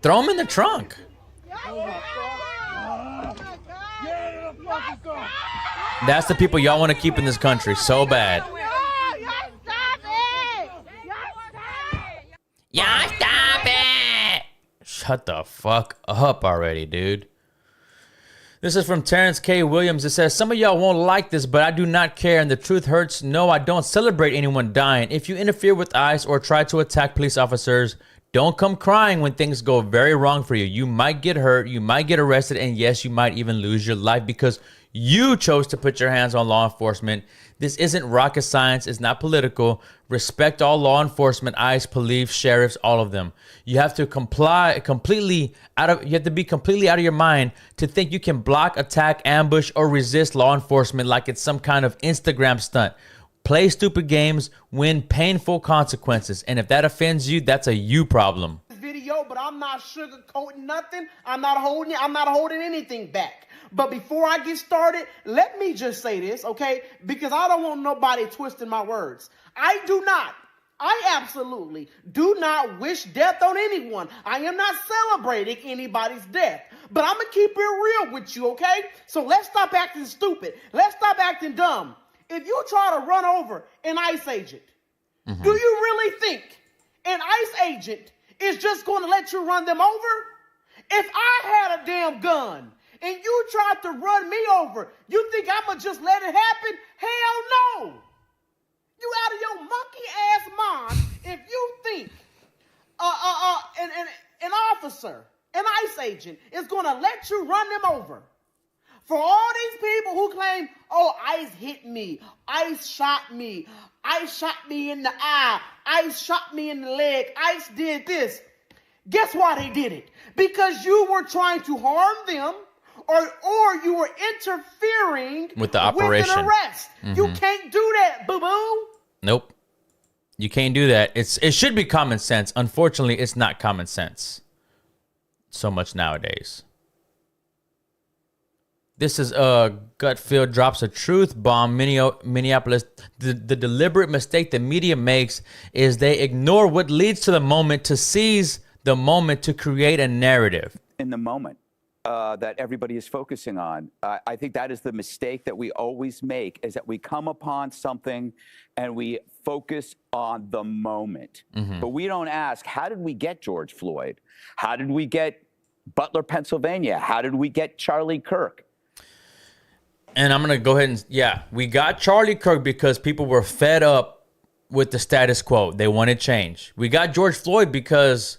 Throw him in the trunk. That's the people y'all want to keep in this country so bad. Y'all stop it! Shut the fuck up already, dude. This is from Terrence K. Williams. It says, some of y'all won't like this, but I do not care and the truth hurts. No, I don't celebrate anyone dying. If you interfere with ICE or try to attack police officers, don't come crying when things go very wrong for you. You might get hurt, you might get arrested, and yes, you might even lose your life because you chose to put your hands on law enforcement. This isn't rocket science. It's not political. Respect all law enforcement, ICE, police, sheriffs, all of them. You have to be completely out of your mind to think you can block, attack, ambush, or resist law enforcement like it's some kind of Instagram stunt. Play stupid games, win painful consequences. And if that offends you, that's a you problem. Video, but I'm not sugarcoating nothing. I'm not holding anything back. But before I get started, let me just say this, okay? Because I don't want nobody twisting my words. I absolutely do not wish death on anyone. I am not celebrating anybody's death. But I'm going to keep it real with you, okay? So let's stop acting stupid. Let's stop acting dumb. If you try to run over an ICE agent, do you really think an ICE agent is just going to let you run them over? If I had a damn gun and you tried to run me over, you think I'm going to just let it happen? Hell no. You out of your monkey ass mind if you think an officer, an ICE agent is going to let you run them over. For all these people who claim, oh, ICE hit me, ICE shot me in the eye, ICE shot me in the leg, ICE did this. Guess why they did it? Because you were trying to harm them or you were interfering with the operation. With an arrest. You can't do that, boo-boo. Nope. You can't do that. It should be common sense. Unfortunately, it's not common sense so much nowadays. This is Gutfield drops a truth bomb. Minneapolis. The deliberate mistake the media makes is they ignore what leads to the moment to seize the moment to create a narrative. In the moment that everybody is focusing on. I think that is the mistake that we always make, is that we come upon something and we focus on the moment. But we don't ask, how did we get George Floyd? How did we get Butler, Pennsylvania? How did we get Charlie Kirk? And I'm going to go ahead and, we got Charlie Kirk because people were fed up with the status quo. They wanted change. We got George Floyd because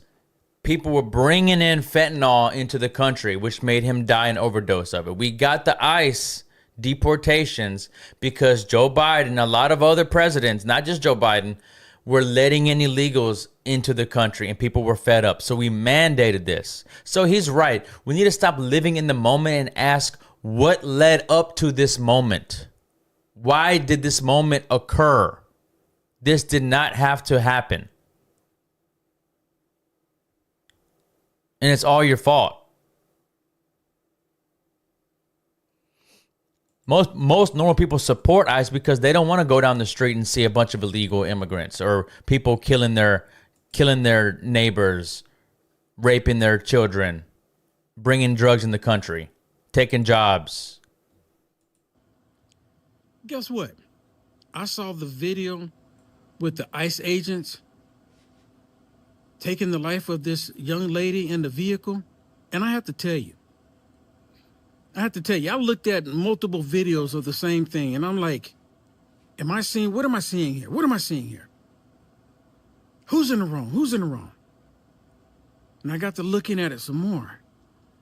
people were bringing in fentanyl into the country, which made him die an overdose of it. We got the ICE deportations because Joe Biden and a lot of other presidents, not just Joe Biden, were letting in illegals into the country and people were fed up. So we mandated this. So he's right. We need to stop living in the moment and ask what led up to this moment. Why did this moment occur? This did not have to happen. And it's all your fault. Most normal people support ICE because they don't want to go down the street and see a bunch of illegal immigrants or people killing their neighbors, raping their children, bringing drugs in the country, taking jobs. Guess what? I saw the video with the ICE agents taking the life of this young lady in the vehicle. And I have to tell you, I looked at multiple videos of the same thing and I'm like, what am I seeing here? What am I seeing here? Who's in the wrong? Who's in the wrong? And I got to looking at it some more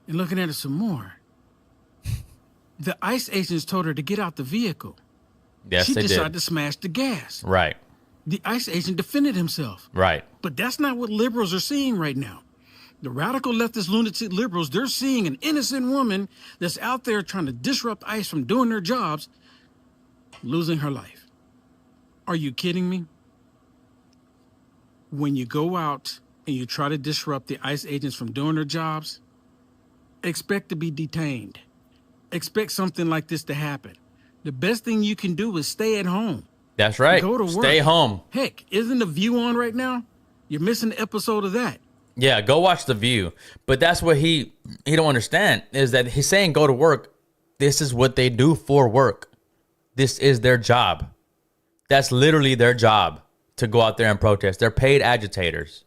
and looking at it some more. The ICE agents told her to get out the vehicle. Yes, she they decided did. to smash the gas. Right. The ICE agent defended himself. Right. But that's not what liberals are seeing right now. The radical leftist lunatic liberals, they're seeing an innocent woman that's out there trying to disrupt ICE from doing their jobs, losing her life. Are you kidding me? When you go out and you try to disrupt the ICE agents from doing their jobs, expect to be detained. Expect something like this to happen. The best thing you can do is stay at home. That's right. Go to work. Stay home. Heck, isn't The View on right now? You're missing an episode of that. Yeah, go watch The View. But that's what he don't understand, is that he's saying go to work. This is what they do for work. This is their job. That's literally their job, to go out there and protest. They're paid agitators.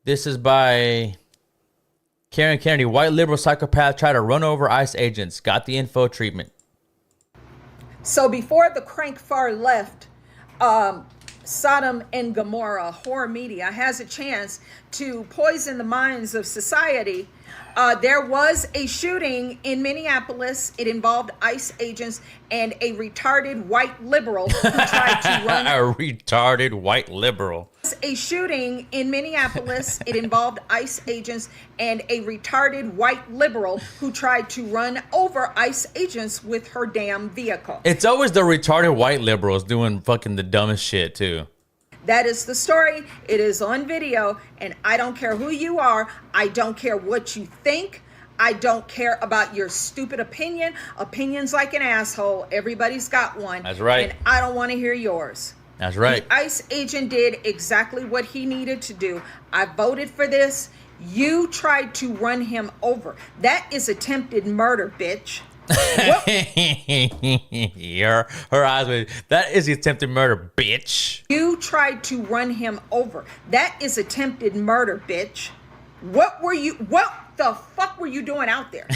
This is by Karen Kennedy. White liberal psychopath tried to run over ICE agents. Got the info treatment. So before the crank far left, Sodom and Gomorrah horror media has a chance to poison the minds of society, there was a shooting in Minneapolis. It involved ICE agents and a retarded white liberal who tried to run. A retarded white liberal. A shooting in Minneapolis. It involved ICE agents and a retarded white liberal who tried to run over ICE agents with her damn vehicle. It's always the retarded white liberals doing fucking the dumbest shit too. That is the story. It is on video, and I don't care who you are. I don't care what you think. I don't care about your stupid opinion. Opinions like an asshole. Everybody's got one. That's right. And I don't want to hear yours. That's right. The ICE agent did exactly what he needed to do. I voted for this. You tried to run him over. That is attempted murder, bitch. Her eyes were, that is attempted murder, bitch. You tried to run him over. That is attempted murder, bitch. What the fuck were you doing out there?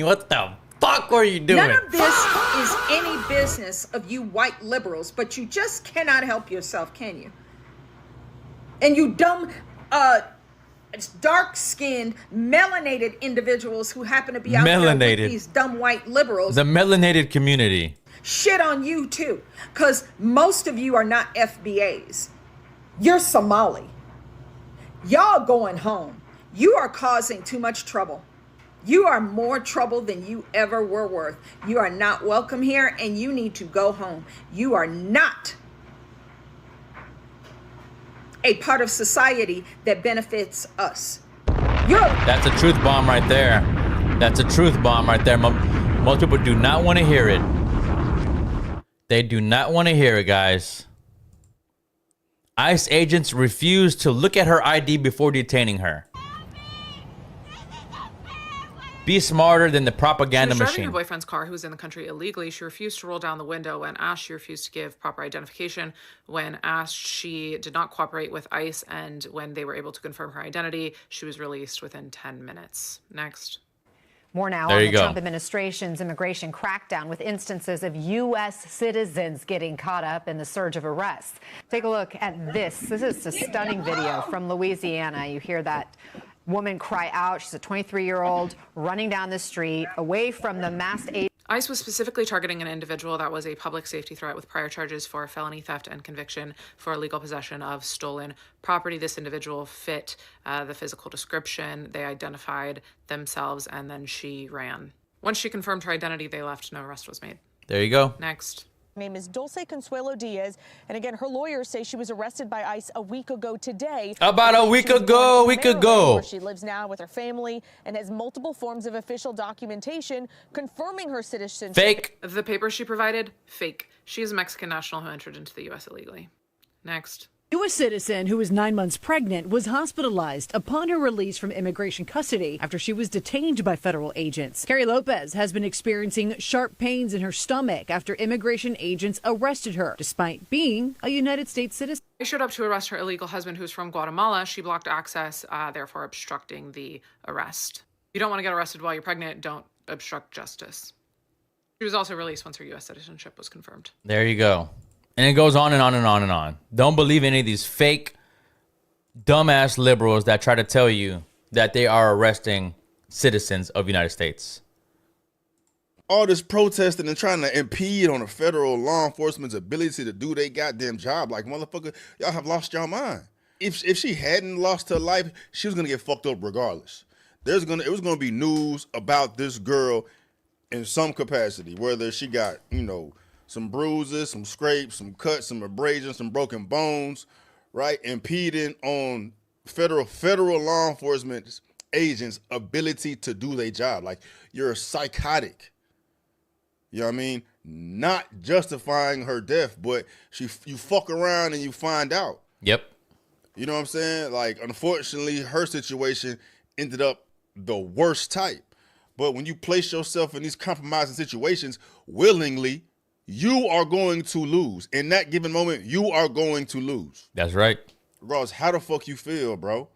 What the fuck were you doing? None of this is any business of you white liberals, but you just cannot help yourself, can you? And you dumb, dark-skinned, melanated individuals who happen to be out there with these dumb white liberals. The melanated community. Shit on you, too. Because most of you are not FBAs. You're Somali. Y'all going home. You are causing too much trouble. You are more trouble than you ever were worth. You are not welcome here, and you need to go home. You are not a part of society that benefits us. That's a truth bomb right there. That's a truth bomb right there. Most people do not want to hear it. They do not want to hear it, guys. ICE agents refused to look at her ID before detaining her. Be smarter than the propaganda She was driving machine. her boyfriend's car, who was in the country illegally. She refused to roll down the window when asked. She refused to give proper identification when asked. She did not cooperate with ICE, and when they were able to confirm her identity, she was released within 10 minutes. Next. More now on the Trump administration's immigration crackdown, with instances of U.S. citizens getting caught up in the surge of arrests. Take a look at this. This is a stunning video from Louisiana. You hear that woman cry out. She's a 23-year-old running down the street away from the masked agent. ICE was specifically targeting an individual that was a public safety threat with prior charges for felony theft and conviction for illegal possession of stolen property. This individual fit the physical description. They identified themselves, and then she ran. Once she confirmed her identity, they left. No arrest was made. There you go. Next. Her name is Dulce Consuelo Diaz, and again, her lawyers say she was arrested by ICE a week ago today. About a week ago, Where she lives now with her family and has multiple forms of official documentation confirming her citizenship. Fake. The papers she provided, fake. She is a Mexican national who entered into the U.S. illegally. Next. U.S. citizen who was 9 months pregnant was hospitalized upon her release from immigration custody after she was detained by federal agents. Carrie Lopez has been experiencing sharp pains in her stomach after immigration agents arrested her, despite being a United States citizen. They showed up to arrest her illegal husband, who's from Guatemala. She blocked access, therefore obstructing the arrest. You don't want to get arrested while you're pregnant. Don't obstruct justice. She was also released once her U.S. citizenship was confirmed. There you go. And it goes on and on and on and on. Don't believe any of these fake, dumbass liberals that try to tell you that they are arresting citizens of the United States. All this protesting and trying to impede on the federal law enforcement's ability to do their goddamn job. Like, motherfucker, y'all have lost your mind. If she hadn't lost her life, she was gonna get fucked up regardless. It was gonna be news about this girl in some capacity, whether she got, some bruises, some scrapes, some cuts, some abrasions, some broken bones, right? Impeding on federal law enforcement agents' ability to do their job. Like, you're psychotic. You know what I mean? Not justifying her death, but you fuck around and you find out. Yep. You know what I'm saying? Like, unfortunately, her situation ended up the worst type. But when you place yourself in these compromising situations willingly, you are going to lose. In that given moment, you are going to lose. That's right. Regardless how the fuck you feel, bro.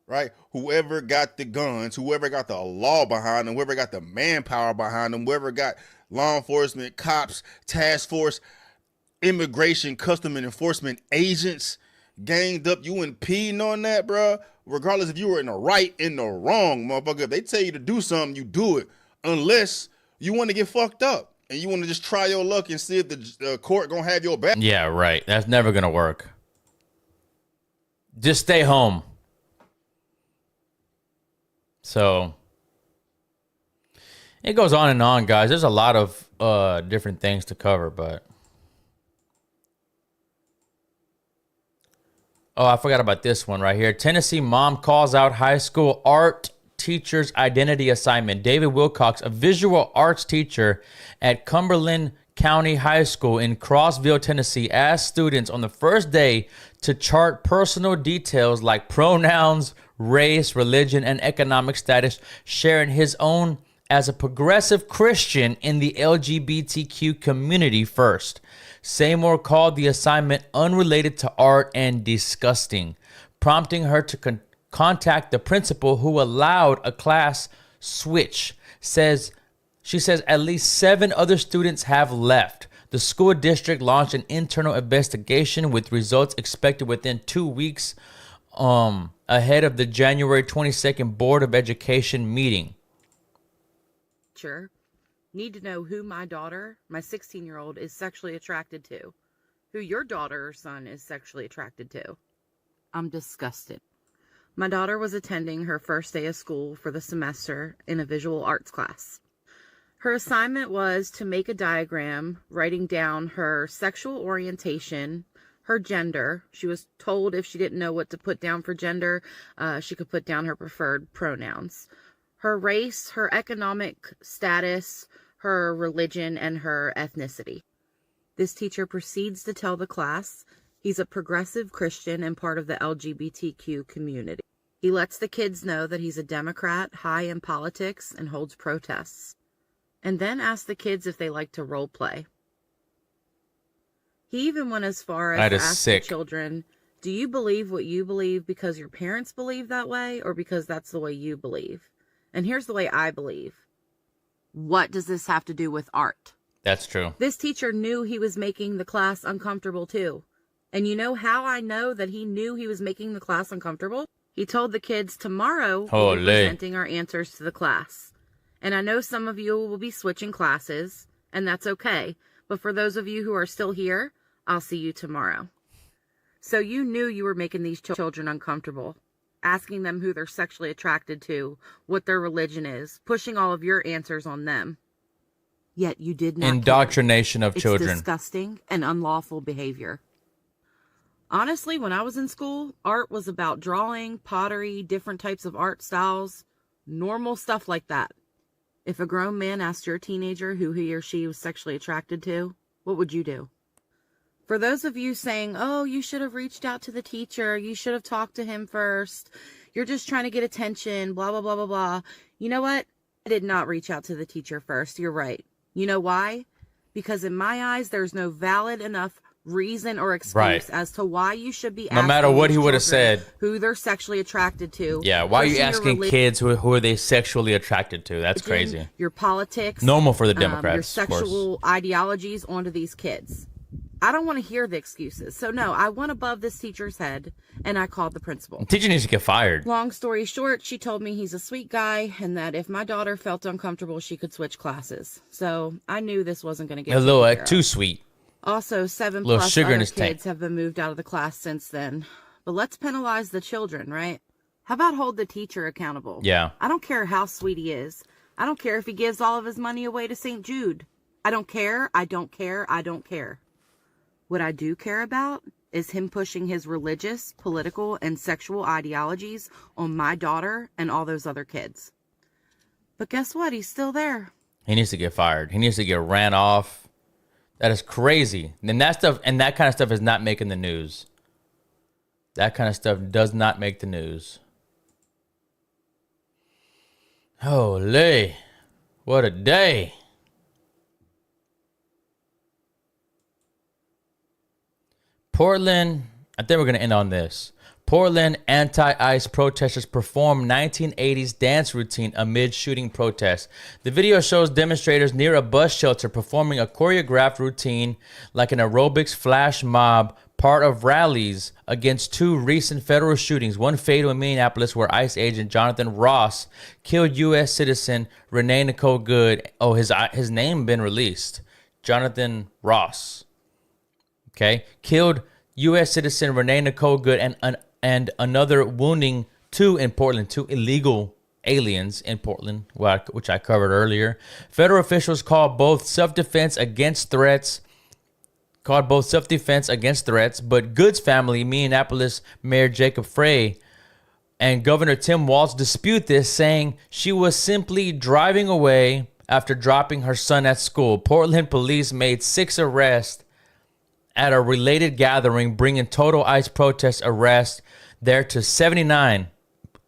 Right? Whoever got the guns, whoever got the law behind them, whoever got the manpower behind them, whoever got law enforcement, cops, task force, immigration, custom and enforcement agents ganged up, you impeding on that, bro. Regardless if you were in the right, in the wrong, motherfucker. If they tell you to do something, you do it. Unless you want to get fucked up. And you want to just try your luck and see if the court gonna have your back. Yeah, right. That's never gonna work. Just stay home. So it goes on and on, guys. There's a lot of different things to cover, but oh, I forgot about this one right here. Tennessee mom calls out high school art teacher's identity assignment. David Wilcox, a visual arts teacher at Cumberland County High School in Crossville, Tennessee, asked students on the first day to chart personal details like pronouns, race, religion, and economic status, sharing his own as a progressive Christian in the LGBTQ community first. Seymour called the assignment unrelated to art and disgusting, prompting her to contact the principal, who allowed a class switch. She says at least 7 other students have left. The school district launched an internal investigation with results expected within 2 weeks ahead of the January 22nd Board of Education meeting. Sure. Need to know who my daughter, my 16-year-old, is sexually attracted to. Who your daughter or son is sexually attracted to. I'm disgusted. My daughter was attending her first day of school for the semester in a visual arts class. Her assignment was to make a diagram writing down her sexual orientation, her gender. She was told if she didn't know what to put down for gender, she could put down her preferred pronouns. Her race, her economic status, her religion, and her ethnicity. This teacher proceeds to tell the class he's a progressive Christian and part of the LGBTQ community. He lets the kids know that he's a Democrat, high in politics, and holds protests. And then asks the kids if they like to role play. He even went as far as to ask the children, do you believe what you believe because your parents believe that way or because that's the way you believe? And here's the way I believe. What does this have to do with art? That's true. This teacher knew he was making the class uncomfortable too. And you know how I know that he knew he was making the class uncomfortable? He told the kids tomorrow we'll be presenting our answers to the class. And I know some of you will be switching classes, and that's okay. But for those of you who are still here, I'll see you tomorrow. So you knew you were making these children uncomfortable, asking them who they're sexually attracted to, what their religion is, pushing all of your answers on them. Yet you did not Indoctrination care. of children. It's disgusting and unlawful behavior. Honestly, when I was in school, art was about drawing, pottery, different types of art styles, normal stuff like that. If a grown man asked your teenager who he or she was sexually attracted to, what would you do? For those of you saying, oh, you should have reached out to the teacher, you should have talked to him first, you're just trying to get attention, blah, blah, blah, blah, blah. You know what? I did not reach out to the teacher first. You're right. You know why? Because in my eyes, there's no valid enough reason or excuse as to why you should be asking no matter what he would have said, who they're sexually attracted to. Yeah, why are you asking kids who are they sexually attracted to? That's crazy. Your politics. Normal for the Democrats, your sexual ideologies onto these kids. I don't want to hear the excuses. So no, I went above this teacher's head and I called the principal. The teacher needs to get fired. Long story short, she told me he's a sweet guy and that if my daughter felt uncomfortable, she could switch classes. So I knew this wasn't going to get a little too sweet. Also, 7+ other kids have been moved out of the class since then. But let's penalize the children, right? How about hold the teacher accountable? Yeah. I don't care how sweet he is. I don't care if he gives all of his money away to St. Jude. I don't care. I don't care. I don't care. What I do care about is him pushing his religious, political, and sexual ideologies on my daughter and all those other kids. But guess what? He's still there. He needs to get fired. He needs to get ran off. That is crazy. And that stuff and that kind of stuff is not making the news. That kind of stuff does not make the news. Holy, what a day. Portland, I think we're going to end on this. Portland anti-ICE protesters perform 1980s dance routine amid shooting protests. The video shows demonstrators near a bus shelter performing a choreographed routine like an aerobics flash mob, part of rallies against 2 recent federal shootings, one fatal in Minneapolis where ICE agent Jonathan Ross killed U.S. citizen Renee Nicole Good. Oh, his name been released. Jonathan Ross. Okay, killed U.S. citizen Renee Nicole Good and another wounding 2 in Portland, 2 illegal aliens in Portland, which I covered earlier. Federal officials called both self-defense against threats, but Good's family, Minneapolis Mayor Jacob Frey, And Governor Tim Walz disputed this, saying she was simply driving away after dropping her son at school. Portland police made 6 arrests at a related gathering, bringing total ICE protest arrests there to 79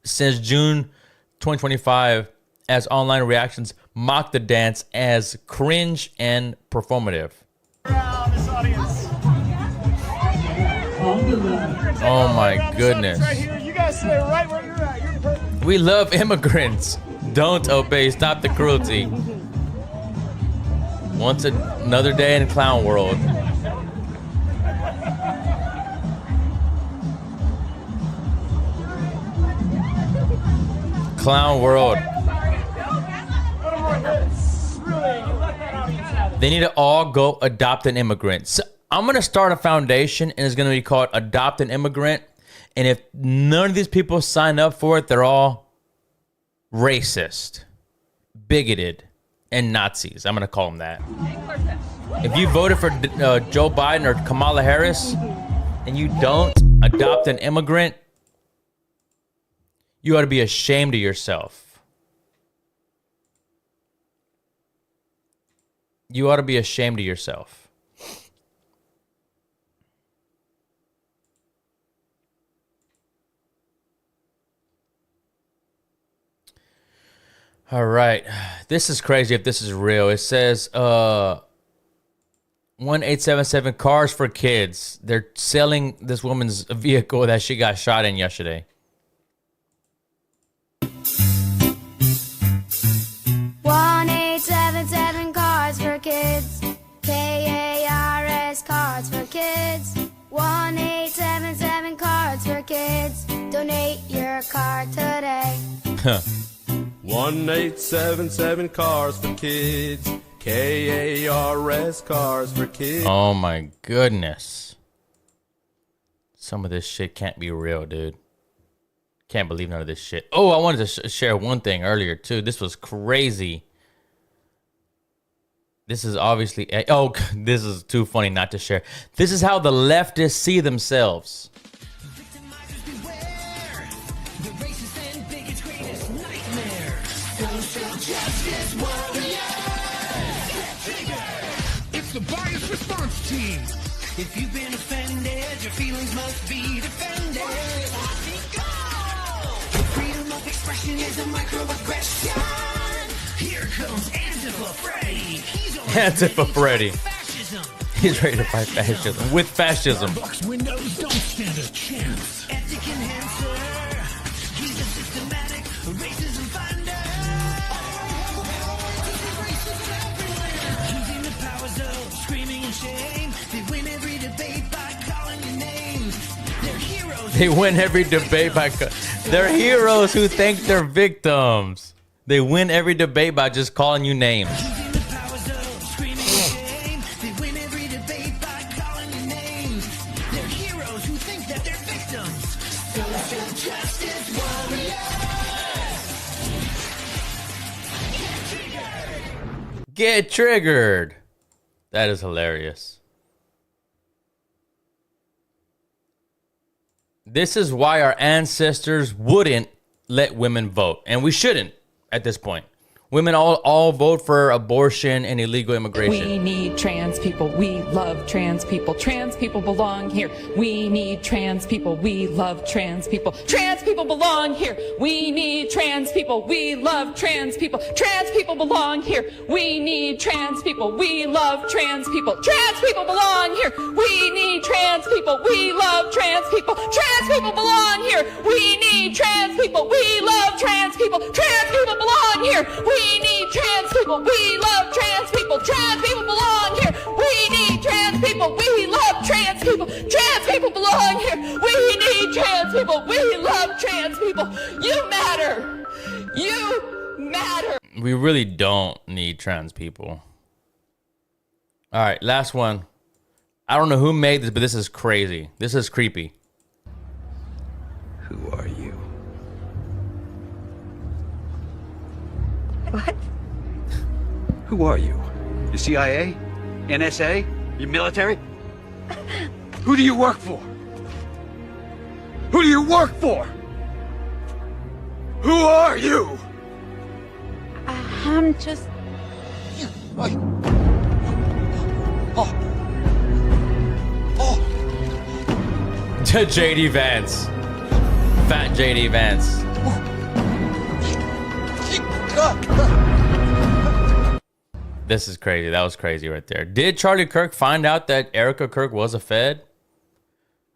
since June 2025, as online reactions mocked the dance as cringe and performative. Oh my goodness. You guys stay right where you're at. You're perfect. We love immigrants. Don't obey. Stop the cruelty. Once another day in clown world. Clown world. They need to all go adopt an immigrant. So I'm going to start a foundation, and it's going to be called Adopt an Immigrant. And if none of these people sign up for it, they're all racist, bigoted, and Nazis. I'm going to call them that. If you voted for Joe Biden or Kamala Harris and you don't adopt an immigrant, you ought to be ashamed of yourself. You ought to be ashamed of yourself. All right. This is crazy if this is real. It says 1877 Cars for Kids. They're selling this woman's vehicle that she got shot in yesterday. 1877 Cars for Kids. KARS Cars for Kids. 1877 Cars for Kids. Donate your car today. 1877 Cars for Kids. KARS Cars for Kids. Oh my goodness. Some of this shit can't be real, dude. Can't believe none of this shit. Oh, I wanted to share one thing earlier, too. This was crazy. This is obviously... Oh, this is too funny not to share. This is how the leftists see themselves. It's the bias response team. If you've been offended, your feelings must be defended. Freedom of expression is a microaggression. Here comes Antifa Freddy. Antifa Freddy. He's ready to fight fascism with fascism. Box windows don't stand a chance. Ethic enhancer. He's a systematic racism finder. Using the powers of screaming and shame. They win every debate by calling your name. They're heroes. They win every debate by... They're heroes who think they're victims. They win every debate by just calling you names. Get triggered. That is hilarious. This is why our ancestors wouldn't let women vote. And we shouldn't at this point. Women all vote for abortion and illegal immigration. We need trans people. We love trans people. Trans people belong here. We need trans people. We love trans people. Trans people belong here. We need trans people. We love trans people. Trans people belong here. We need trans people. We love trans people. Trans people belong here. We need trans people. We love trans people. Trans people belong here. We need trans people. We love trans people. Trans people belong here. We need trans people. We love trans people. Trans people belong here. We need trans people. We love trans people. Trans people belong here. We need trans people. We love trans people. You matter. You matter. We really don't need trans people. All right, last one. I don't know who made this, but this is crazy. This is creepy. Who are you? What? Who are you? The CIA? NSA? Your military? Who do you work for? Who do you work for? Who are you? I'm just. JD Vance. Fat JD Vance. This is crazy. That was crazy right there. Did Charlie Kirk find out that Erica Kirk was a Fed?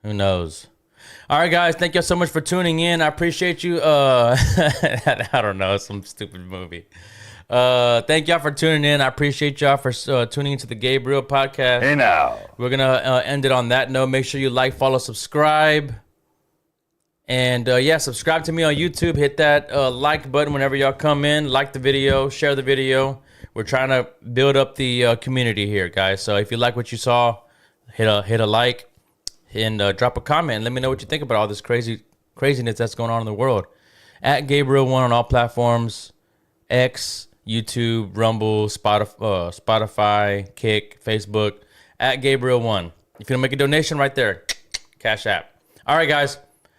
Who knows? All right, guys. Thank you so much for tuning in. I appreciate you. I don't know. Some stupid movie. Thank y'all for tuning in. I appreciate y'all for tuning into the Gabriel podcast. Hey now. We're going to end it on that note. Make sure you like, follow, subscribe. And yeah, subscribe to me on YouTube. Hit that like button whenever y'all come in. Like the video. Share the video. We're trying to build up the community here, guys. So if you like what you saw, hit a like and drop a comment. And let me know what you think about all this craziness that's going on in the world. At Gabriel1 on all platforms. X, YouTube, Rumble, Spotify, Kick, Facebook. At Gabriel1. If you want to make a donation right there, Cash App. All right, guys.